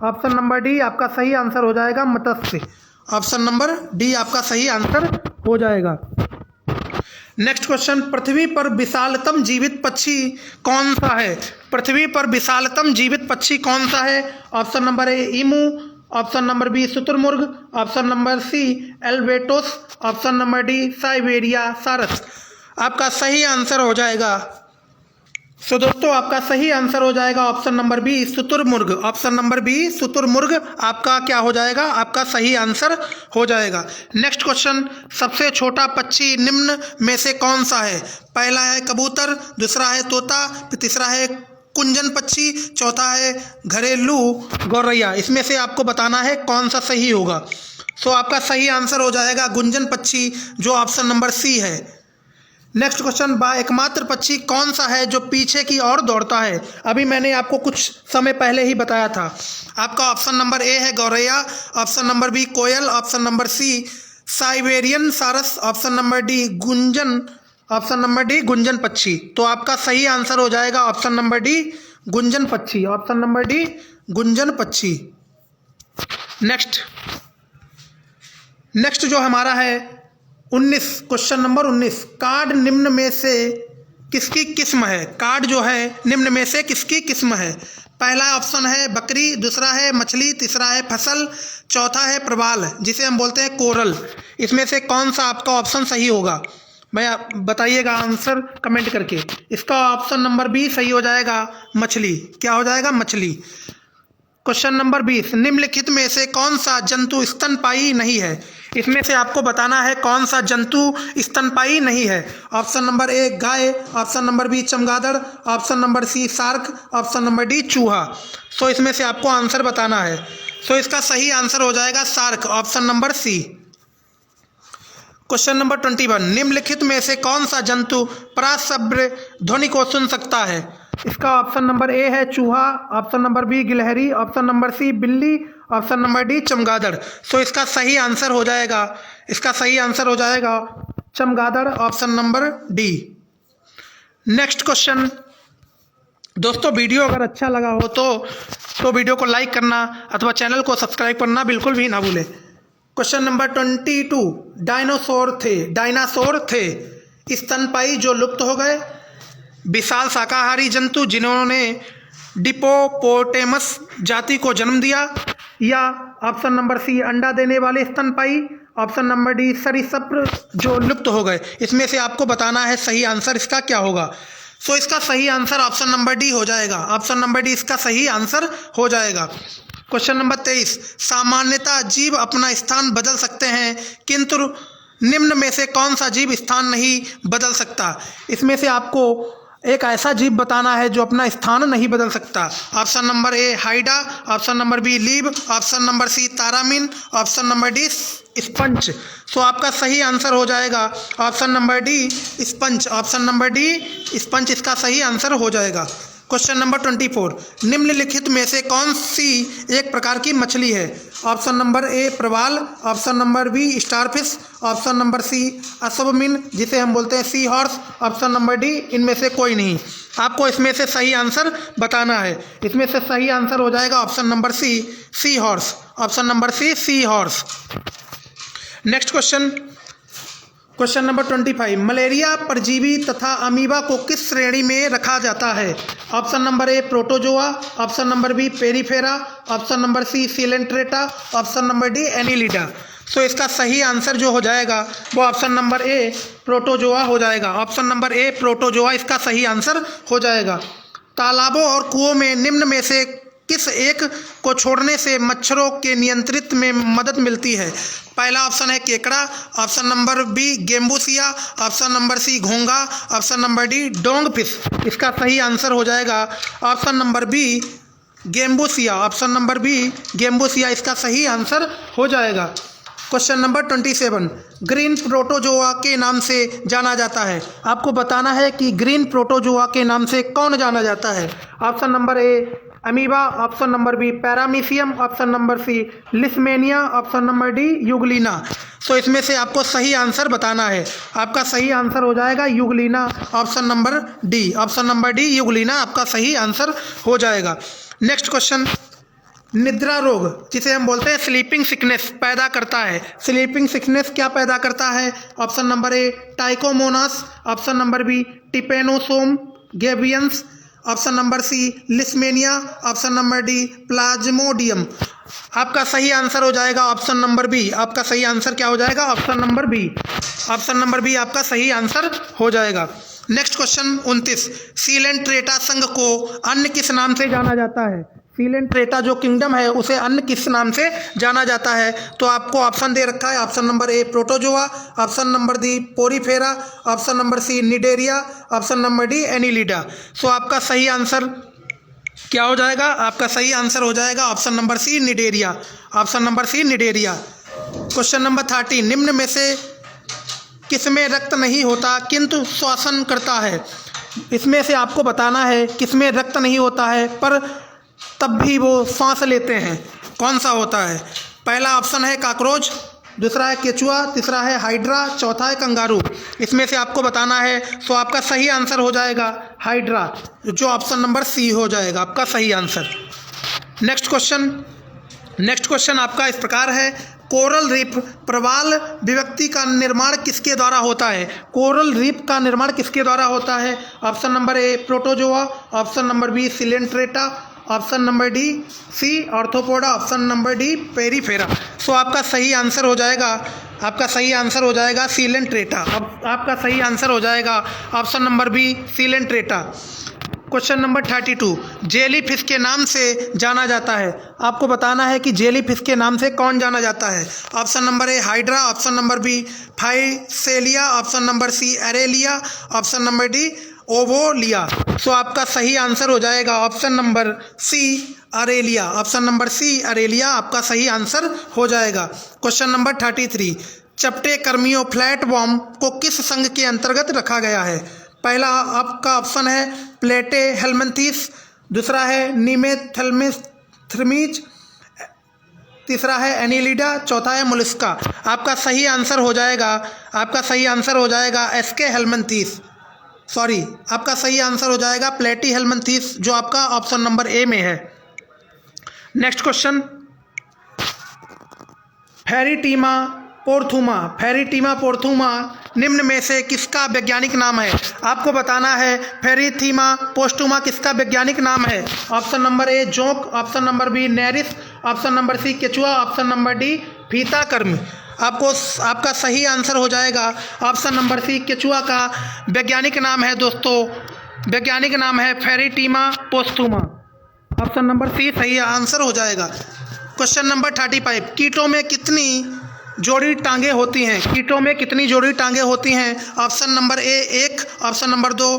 ऑप्शन नंबर डी आपका सही आंसर हो जाएगा मत्स्य। ऑप्शन नंबर डी आपका सही आंसर हो जाएगा। नेक्स्ट क्वेश्चन, पृथ्वी पर विशालतम जीवित पक्षी कौन सा है। पृथ्वी पर विशालतम जीवित पक्षी कौन सा है। Option number A emu, option number B शुतुरमुर्ग, option number C albatross, option number D Siberia सारस। आपका सही आंसर हो जाएगा, सो दोस्तों आपका सही आंसर हो जाएगा ऑप्शन नंबर बी शुतुरमुर्ग। ऑप्शन नंबर बी शुतुरमुर्ग आपका क्या हो जाएगा, आपका सही आंसर हो जाएगा। नेक्स्ट क्वेश्चन, सबसे छोटा पक्षी निम्न में से कौन सा है। पहला है कबूतर, दूसरा है तोता, तीसरा है कुंजन पक्षी, चौथा है घरेलू गौरैया। इसमें से आपको बताना है कौन सा सही होगा। सो आपका सही आंसर हो जाएगा गुंजन पक्षी, जो ऑप्शन नंबर सी है। नेक्स्ट क्वेश्चन, वह एकमात्र पक्षी कौन सा है जो पीछे की ओर दौड़ता है। अभी मैंने आपको कुछ समय पहले ही बताया था। आपका ऑप्शन नंबर ए है गौरैया, ऑप्शन नंबर बी कोयल, ऑप्शन नंबर सी साइबेरियन सारस, option number D Gunjan, option number D Gunjan पक्षी। तो आपका सही आंसर हो जाएगा ऑप्शन नंबर डी गुंजन पक्षी। ऑप्शन नंबर डी गुंजन पक्षी। नेक्स्ट जो हमारा है 19, क्वेश्चन नंबर 19, कार्ड निम्न में से किसकी किस्म है। कार्ड जो है निम्न में से किसकी किस्म है। पहला ऑप्शन है बकरी, दूसरा है मछली, तीसरा है फसल, चौथा है प्रवाल जिसे हम बोलते हैं कोरल। इसमें से कौन सा आपका ऑप्शन सही होगा, भैया बताइएगा आंसर कमेंट करके। इसका ऑप्शन नंबर बी सही हो जाएगा मछली। क्या हो जाएगा, मछली। क्वेश्चन नंबर 20, निम्नलिखित में से कौन सा जंतु स्तनपायी नहीं है। इसमें से आपको बताना है कौन सा जंतु स्तनपायी नहीं है। ऑप्शन नंबर ए गाय, ऑप्शन नंबर बी चमगादड़, option number C shark, option number D चूहा। सो इसमें से आपको आंसर बताना है। सो इसका सही आंसर हो जाएगा shark. Option number C. Question number 21, निम्नलिखित में से कौन सा जंतु पराश्रव्य ध्वनि को सुन सकता है। इसका ऑप्शन नंबर ए है चूहा, ऑप्शन नंबर बी गिलहरी, ऑप्शन नंबर सी बिल्ली, ऑप्शन नंबर डी चमगादड़। सो इसका सही आंसर हो जाएगा, इसका सही आंसर हो जाएगा चमगादड़। Option number D. Next question दोस्तों, वीडियो अगर अच्छा लगा हो तो वीडियो को लाइक करना अथवा चैनल को सब्सक्राइब करना बिल्कुल भी ना भूलें। क्वेश्चन नंबर 22, डायनासोर थे स्तनपायी जो लुप्त हो गए, विशाल शाकाहारी जंतु जिन्होंने डिप्लोपोटेमस जाति को जन्म दिया, या ऑप्शन नंबर सी अंडा देने वाले स्तनपायी, ऑप्शन नंबर डी सरीसृप जो लुप्त हो गए। इसमें से आपको बताना है सही आंसर इसका क्या होगा। सो इसका सही आंसर ऑप्शन नंबर डी हो जाएगा। ऑप्शन नंबर डी इसका सही आंसर हो जाएगा। क्वेश्चन नंबर 23, सामान्यतः जीव अपना स्थान बदल सकते हैं किंतु निम्न में से कौन सा जीव स्थान नहीं बदल सकता। इसमें से आपको एक ऐसा जीव बताना है जो अपना स्थान नहीं बदल सकता। Option number A hydra, option number B लीब, ऑप्शन नंबर सी तारामीन, option number D sponge. So आपका सही आंसर हो जाएगा option number D sponge. Option number D sponge इसका सही आंसर हो जाएगा। क्वेश्चन नंबर 24, निम्नलिखित में से कौन सी एक प्रकार की मछली है? ऑप्शन नंबर ए प्रवाल, option number B starfish, option number C अश्वमीन जिसे हम बोलते हैं sea horse, option number D इनमें से कोई नहीं। आपको इसमें से सही आंसर बताना है। इसमें से सही आंसर हो जाएगा option number C horse. Option number C horse. Next question number 25, malaria परजीवी तथा अमीबा को किस श्रेणी में रखा जाता है? Option number A protozoa, option number B porifera, option number C coelenterata, option number D annelida. So इसका सही आंसर जो हो जाएगा वो ऑप्शन नंबर ए प्रोटोजोआ हो जाएगा। ऑप्शन नंबर ए प्रोटोजोआ इसका सही आंसर हो जाएगा। तालाबों और कुओं में निम्न में से किस एक को छोड़ने से मच्छरों के नियंत्रित में मदद मिलती है? पहला ऑप्शन है केकड़ा, option number B gambusia, option number C घोंगा, ऑप्शन नंबर डी डोंगफिश। इसका सही आंसर हो जाएगा option number B gambusia. Option number B gambusia इसका सही आंसर हो जाएगा। क्वेश्चन नंबर 27, ग्रीन प्रोटोजोआ के नाम से जाना जाता है। आपको बताना है कि ग्रीन प्रोटोजोआ के नाम से कौन जाना जाता है? Option number A amoeba, option number B paramecium, option number C leishmania, option number D euglena. So इसमें से आपको सही आंसर बताना है। आपका सही आंसर हो जाएगा Euglena. Option number D, option number D Euglena आपका सही आंसर हो जाएगा। नेक्स्ट क्वेश्चन, निद्रा रोग जिसे हम बोलते हैं स्लीपिंग सिकनेस पैदा करता है। स्लीपिंग सिकनेस क्या पैदा करता है? Option number A trichomonas, option number B trypanosoma gambiense, option number C leishmania, option number D plasmodium. आपका सही आंसर हो जाएगा ऑप्शन नंबर बी। आपका सही आंसर क्या हो जाएगा? Option number B. Option number B आपका सही आंसर हो जाएगा। नेक्स्ट क्वेश्चन 29, सीलेंट्रेटा संघ को अन्य किस नाम से जाना जाता है? सीलेंट्रेटा जो किंगडम है उसे अन्य किस नाम से जाना जाता है? तो आपको ऑप्शन दे रखा है। Option number A protozoa, option number D porifera, option number C Cnidaria, option number D annelida. So आपका सही आंसर क्या हो जाएगा? आपका सही आंसर हो जाएगा option number C Cnidaria. Option number C Cnidaria. Question number 30, निम्न में से किसमें रक्त नहीं होता किंतु श्वसन करता है? इसमें से आपको बताना है किसमें रक्त नहीं होता है पर तब भी वो सांस लेते हैं। कौन सा होता है? पहला ऑप्शन है काकरोच, दूसरा है केचुआ, तीसरा है हाइड्रा, चौथा है कंगारू। इसमें से आपको बताना है। तो आपका सही आंसर हो जाएगा हाइड्रा, जो ऑप्शन नंबर सी हो जाएगा आपका सही आंसर। नेक्स्ट क्वेश्चन आपका इस प्रकार है, कोरल रीफ प्रवाल विभक्ति का निर्माण किसके द्वारा होता है? कोरल रीफ का निर्माण किसके द्वारा होता है? Option number A protozoa, option number B coelenterata, option number D C arthropoda, option number D porifera. So आपका सही आंसर हो जाएगा, आपका सही आंसर हो जाएगा सिलेंट्रेटा। अब आपका सही आंसर हो जाएगा option number B Coelenterata. Question number 32, jellyfish के नाम से जाना जाता है। आपको बताना है कि जेली फिश के नाम से कौन जाना जाता है? Option number A hydra, option number B physalia, option number C aurelia, option number D obelia. So आपका सही आंसर हो जाएगा option number C aurelia. Option number C aurelia आपका सही आंसर हो जाएगा। क्वेश्चन नंबर 33, चपटे कर्मियों फ्लैट वॉर्म को किस संघ के अंतर्गत रखा गया है? पहला आपका ऑप्शन है प्लेटे हेलमिंथीस, दूसरा है नीमेथेल्मिथ्रमीज, तीसरा है एनीलिडा, चौथा है मोलस्का। आपका सही आंसर हो जाएगा, आपका सही आंसर हो जाएगा एसके हेलमिंथीस, सॉरी आपका सही आंसर हो जाएगा प्लेटी हेलमिंथीस, जो आपका ऑप्शन नंबर ए में है। नेक्स्ट क्वेश्चन, फेरिटीमा पोर्थुमा निम्न में से किसका वैज्ञानिक नाम है? आपको बताना है फेरिथीमा पोस्टुमा किसका वैज्ञानिक नाम है। ऑप्शन नंबर ए जोंक, option number B nereis, option number C केचुआ, ऑप्शन नंबर डी फीताकर्म। आपका सही आंसर हो जाएगा ऑप्शन नंबर सी केचुआ का वैज्ञानिक नाम है दोस्तों, वैज्ञानिक नाम है फेरिटीमा पोस्टुमा। ऑप्शन नंबर सी सही आंसर हो जाएगा। क्वेश्चन नंबर 35, कीटों में कितनी जोड़ी टांगे होती हैं? कीटों में कितनी जोड़ी टांगे होती हैं? Option number A 1, option number 2,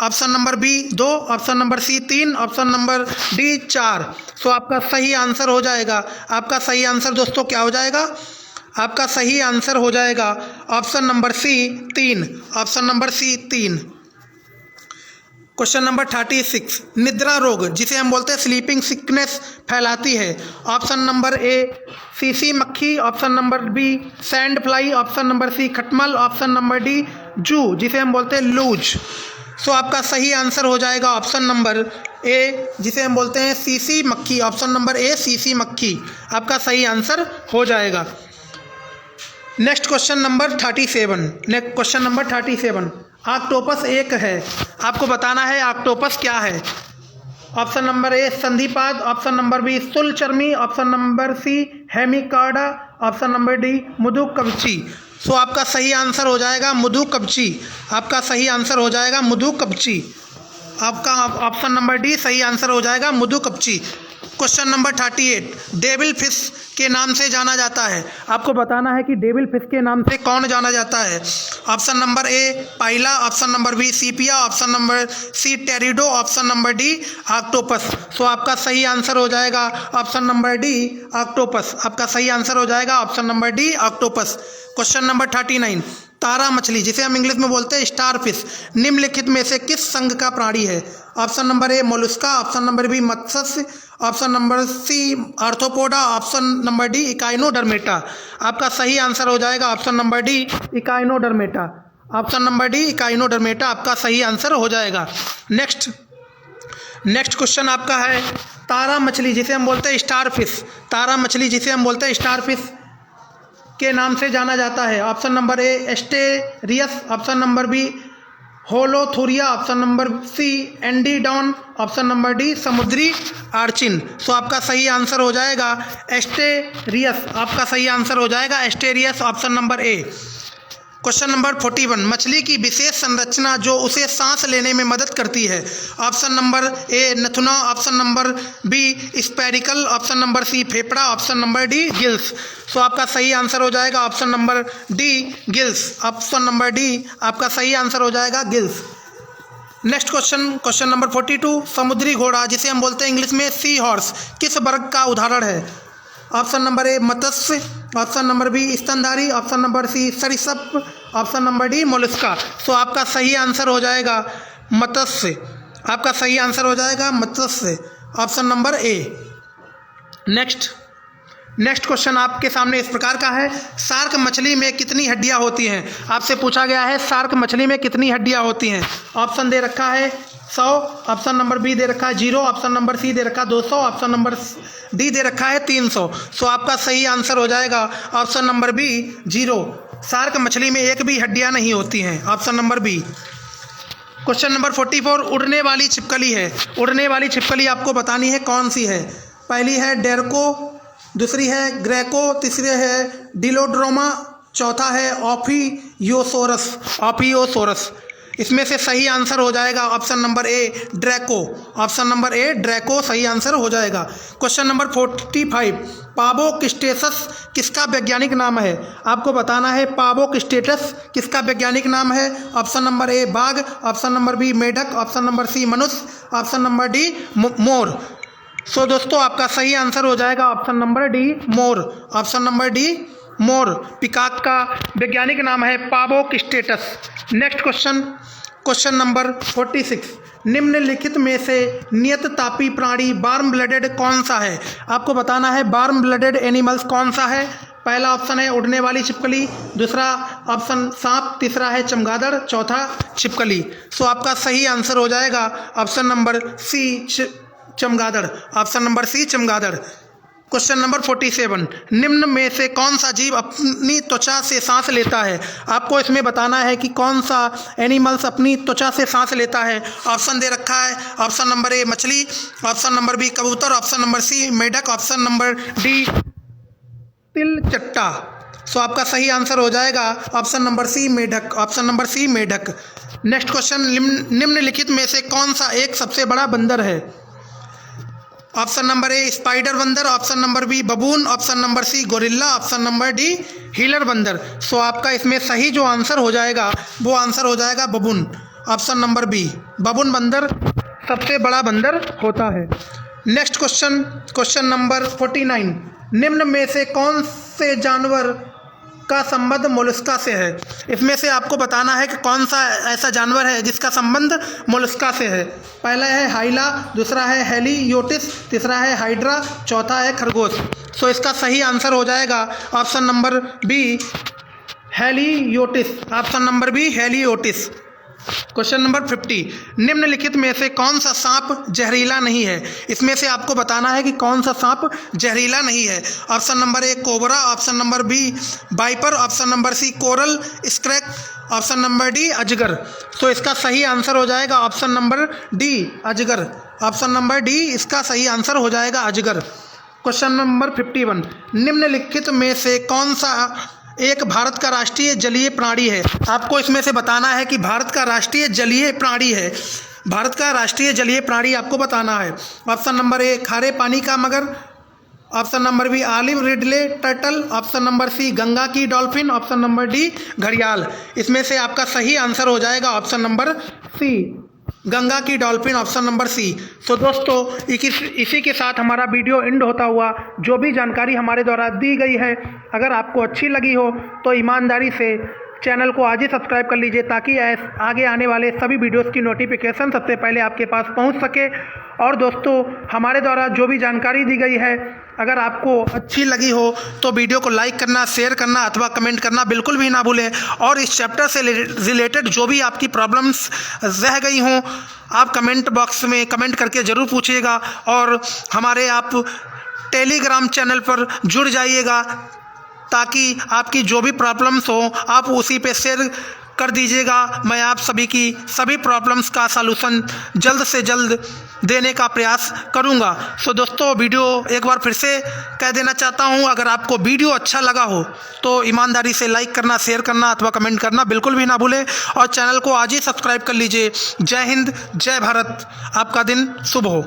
option number B 2, option number C 3, option number D 4। So आपका सही आंसर हो जाएगा, आपका सही आंसर दोस्तों क्या हो जाएगा? आपका सही आंसर हो जाएगा option number C 3, option number C 3। Question number 36, निद्रा रोग जिसे हम बोलते हैं स्लीपिंग सिकनेस फैलाती है? ऑप्शन नंबर ए सीसी मक्खी, option number B sand fly, option number C खटमल, ऑप्शन नंबर डी जू जिसे हम बोलते हैं लूज। सो आपका सही आंसर हो जाएगा ऑप्शन नंबर ए जिसे हम बोलते हैं सीसी मक्खी, ऑप्शन नंबर ए सीसी मक्खी आपका सही आंसर हो जाएगा। Next question number 37, next question number 37, octopus एक है, आपको बताना है ऑक्टोपस क्या है? ऑप्शन नंबर ए संधिपाद, ऑप्शन नंबर बी सुलचर्मी, option number C hemichordata, option number D मधुकवची। सो आपका सही आंसर हो जाएगा मधुकवची, आपका सही आंसर हो जाएगा मधुकवची, आपका ऑप्शन नंबर डी सही आंसर हो जाएगा मधुकवची। क्वेश्चन नंबर 38, डेविल फिश के नाम से जाना जाता है, आपको बताना है कि डेविल फिश के नाम से कौन जाना जाता है? Option number A pila, option number B sepia, option number C teredo, option number D octopus. So आपका सही आंसर हो जाएगा ऑप्शन नंबर डी ऑक्टोपस, आपका सही आंसर हो जाएगा option number D octopus. Question number 39, तारा मछली जिसे हम इंग्लिश में बोलते हैं स्टार फिश निम्नलिखित में से किस संघ का प्राणी है? Option number A mollusca, option number B मत्स्य, option number C arthropoda, option number D echinodermata. आपका सही आंसर हो जाएगा option number D echinodermata, option number D echinodermata आपका सही आंसर हो जाएगा। नेक्स्ट क्वेश्चन आपका है तारा मछली जिसे हम बोलते हैं स्टार फिश, तारा मछली जिसे हम बोलते हैं स्टार फिश के नाम से जाना जाता है? Option number A asterias, option number B holothuria, option number C antedon, option number D समुद्री आर्चिन। सो आपका सही आंसर हो जाएगा एस्टेरियस, आपका सही आंसर हो जाएगा एस्टेरियस, ऑप्शन नंबर ए। क्वेश्चन नंबर 41, मछली की विशेष संरचना जो उसे सांस लेने में मदद करती है? ऑप्शन नंबर ए नथुना, option number B spiracle, option number C फेफड़ा, option number D gills. So आपका सही आंसर हो जाएगा option number D gills, option number D आपका सही आंसर हो जाएगा गिल्स। नेक्स्ट क्वेश्चन नंबर 42, समुद्री घोड़ा जिसे हम बोलते हैं इंग्लिश में सी हॉर्स किस वर्ग का उदाहरण है? ऑप्शन नंबर ए मत्स्य, ऑप्शन नंबर बी स्तनधारी, ऑप्शन नंबर सी सरीसृप, option number D mollusca. So आपका सही आंसर हो जाएगा मत्स्य, आपका सही आंसर हो जाएगा मत्स्य, option number A. Next question आपके सामने इस प्रकार का है, शार्क मछली में कितनी हड्डियां होती हैं? आपसे पूछा गया है शार्क मछली में कितनी हड्डियां होती हैं? ऑप्शन दे रखा है 100, ऑप्शन नंबर बी दे रखा है 0, ऑप्शन नंबर सी दे रखा है 200, ऑप्शन नंबर डी दे रखा है 300। सो आपका सही आंसर हो जाएगा ऑप्शन नंबर बी 0, शार्क मछली में एक भी हड्डियां नहीं होती हैं, option number B. Question number 44, उड़ने वाली छिपकली है, उड़ने वाली छिपकली आपको बतानी है कौन सी है? पहली है डेरको, दूसरी है ग्रेको, तीसरी है डिलोड्रोमा, चौथा है ऑफियोसोरस। इसमें से सही आंसर हो जाएगा ऑप्शन नंबर ए ड्रैको, ऑप्शन नंबर ए ड्रैको सही आंसर हो जाएगा। क्वेश्चन नंबर 45, पाबोकिस्टेसस किसका वैज्ञानिक नाम है? आपको बताना है पाबोकिस्टेटस किसका वैज्ञानिक नाम है? ऑप्शन नंबर ए बाघ, ऑप्शन नंबर बी मेढक, ऑप्शन नंबर सी मनुष्य, ऑप्शन नंबर डी मोर। सो दोस्तों आपका सही आंसर हो जाएगा ऑप्शन नंबर डी मोर, ऑप्शन नंबर डी मोर पिकॉक का वैज्ञानिक नाम है पाबोकिस्टेटस। नेक्स्ट क्वेश्चन नंबर 46, निम्नलिखित में से नियततापी प्राणी वार्म ब्लडेड कौन सा है? आपको बताना है वार्म ब्लडेड एनिमल्स कौन सा है? पहला ऑप्शन है उड़ने वाली छिपकली, दूसरा ऑप्शन सांप, तीसरा है चमगादड़, चौथा छिपकली। सो आपका सही आंसर हो जाएगा ऑप्शन नंबर सी चमगादड़, ऑप्शन नंबर सी चमगादड़। क्वेश्चन नंबर 47, निम्न में से कौन सा जीव अपनी त्वचा से सांस लेता है? आपको इसमें बताना है कि कौन सा एनिमल्स अपनी त्वचा से सांस लेता है। ऑप्शन दे रखा है, ऑप्शन नंबर ए मछली, ऑप्शन नंबर बी कबूतर, ऑप्शन नंबर सी मेढक, ऑप्शन नंबर डी तिलचट्टा। सो आपका सही आंसर हो जाएगा ऑप्शन नंबर सी मेढक, ऑप्शन नंबर सी मेढक। नेक्स्ट क्वेश्चन, निम्नलिखित में से कौन सा एक सबसे बड़ा बंदर है? ऑप्शन नंबर ए स्पाइडर बंदर, option number B baboon, option number C gorilla, option number D हीलर बंदर। सो आपका इसमें सही जो आंसर हो जाएगा वो आंसर हो जाएगा baboon, option number B. Baboon बंदर सबसे बड़ा बंदर होता है। नेक्स्ट क्वेश्चन, क्वेश्चन नंबर 49, निम्न में से कौन से जानवर का संबंध मोलस्का से है? इसमें से आपको बताना है कि कौन सा ऐसा जानवर है जिसका संबंध मोलस्का से है। पहला है हाइला, दूसरा है हेलियोटिस, तीसरा है हाइड्रा, चौथा है खरगोश। सो इसका सही आंसर हो जाएगा option number B heliothis, option number B heliothis. Question number 50, निम्नलिखित में से कौन सा सांप जहरीला नहीं है? इसमें से आपको बताना है कि कौन सा सांप जहरीला नहीं है। Option number A cobra, option number B viper, option number C coral snake, option number D अजगर। तो इसका सही आंसर हो जाएगा ऑप्शन नंबर डी अजगर, ऑप्शन नंबर डी इसका सही आंसर हो जाएगा अजगर। क्वेश्चन नंबर 51, निम्नलिखित में से कौन सा एक भारत का राष्ट्रीय जलीय प्राणी है? आपको इसमें से बताना है कि भारत का राष्ट्रीय जलीय प्राणी है। भारत का राष्ट्रीय जलीय प्राणी आपको बताना है। ऑप्शन नंबर ए खारे पानी का मगर, option number B olive ridley turtle, option number C Ganga की डॉल्फिन, ऑप्शन नंबर डी घड़ियाल। इसमें से आपका सही आंसर हो जाएगा ऑप्शन नंबर सी गंगा की डॉल्फिन, ऑप्शन नंबर सी। तो दोस्तों इसी के साथ हमारा वीडियो एंड होता हुआ, जो भी जानकारी हमारे द्वारा दी गई है अगर आपको अच्छी लगी हो तो ईमानदारी से चैनल को आज ही सब्सक्राइब कर लीजिए ताकि आगे आने वाले सभी वीडियोस की नोटिफिकेशन सबसे पहले आपके पास पहुंच सके। और दोस्तों हमारे द्वारा जो भी जानकारी दी गई है अगर आपको अच्छी लगी हो तो वीडियो को लाइक करना, शेयर करना अथवा कमेंट करना बिल्कुल भी ना भूलें। और इस चैप्टर से रिलेटेड जो भी आपकी प्रॉब्लम्स रह गई हों आप कमेंट बॉक्स में कमेंट करके ज़रूर पूछिएगा। और हमारे आप टेलीग्राम चैनल पर जुड़ जाइएगा ताकि आपकी जो भी प्रॉब्लम्स हो आप उसी पे शेयर कर दीजिएगा। मैं आप सभी की सभी प्रॉब्लम्स का सलूशन जल्द से जल्द देने का प्रयास करूंगा। सो दोस्तों वीडियो एक बार फिर से कह देना चाहता हूं, अगर आपको वीडियो अच्छा लगा हो तो ईमानदारी से लाइक करना, शेयर करना अथवा कमेंट करना बिल्कुल भी ना भूलें। और चैनल को आज ही सब्सक्राइब कर लीजिए। जय हिंद, जय भारत, आपका दिन शुभ हो।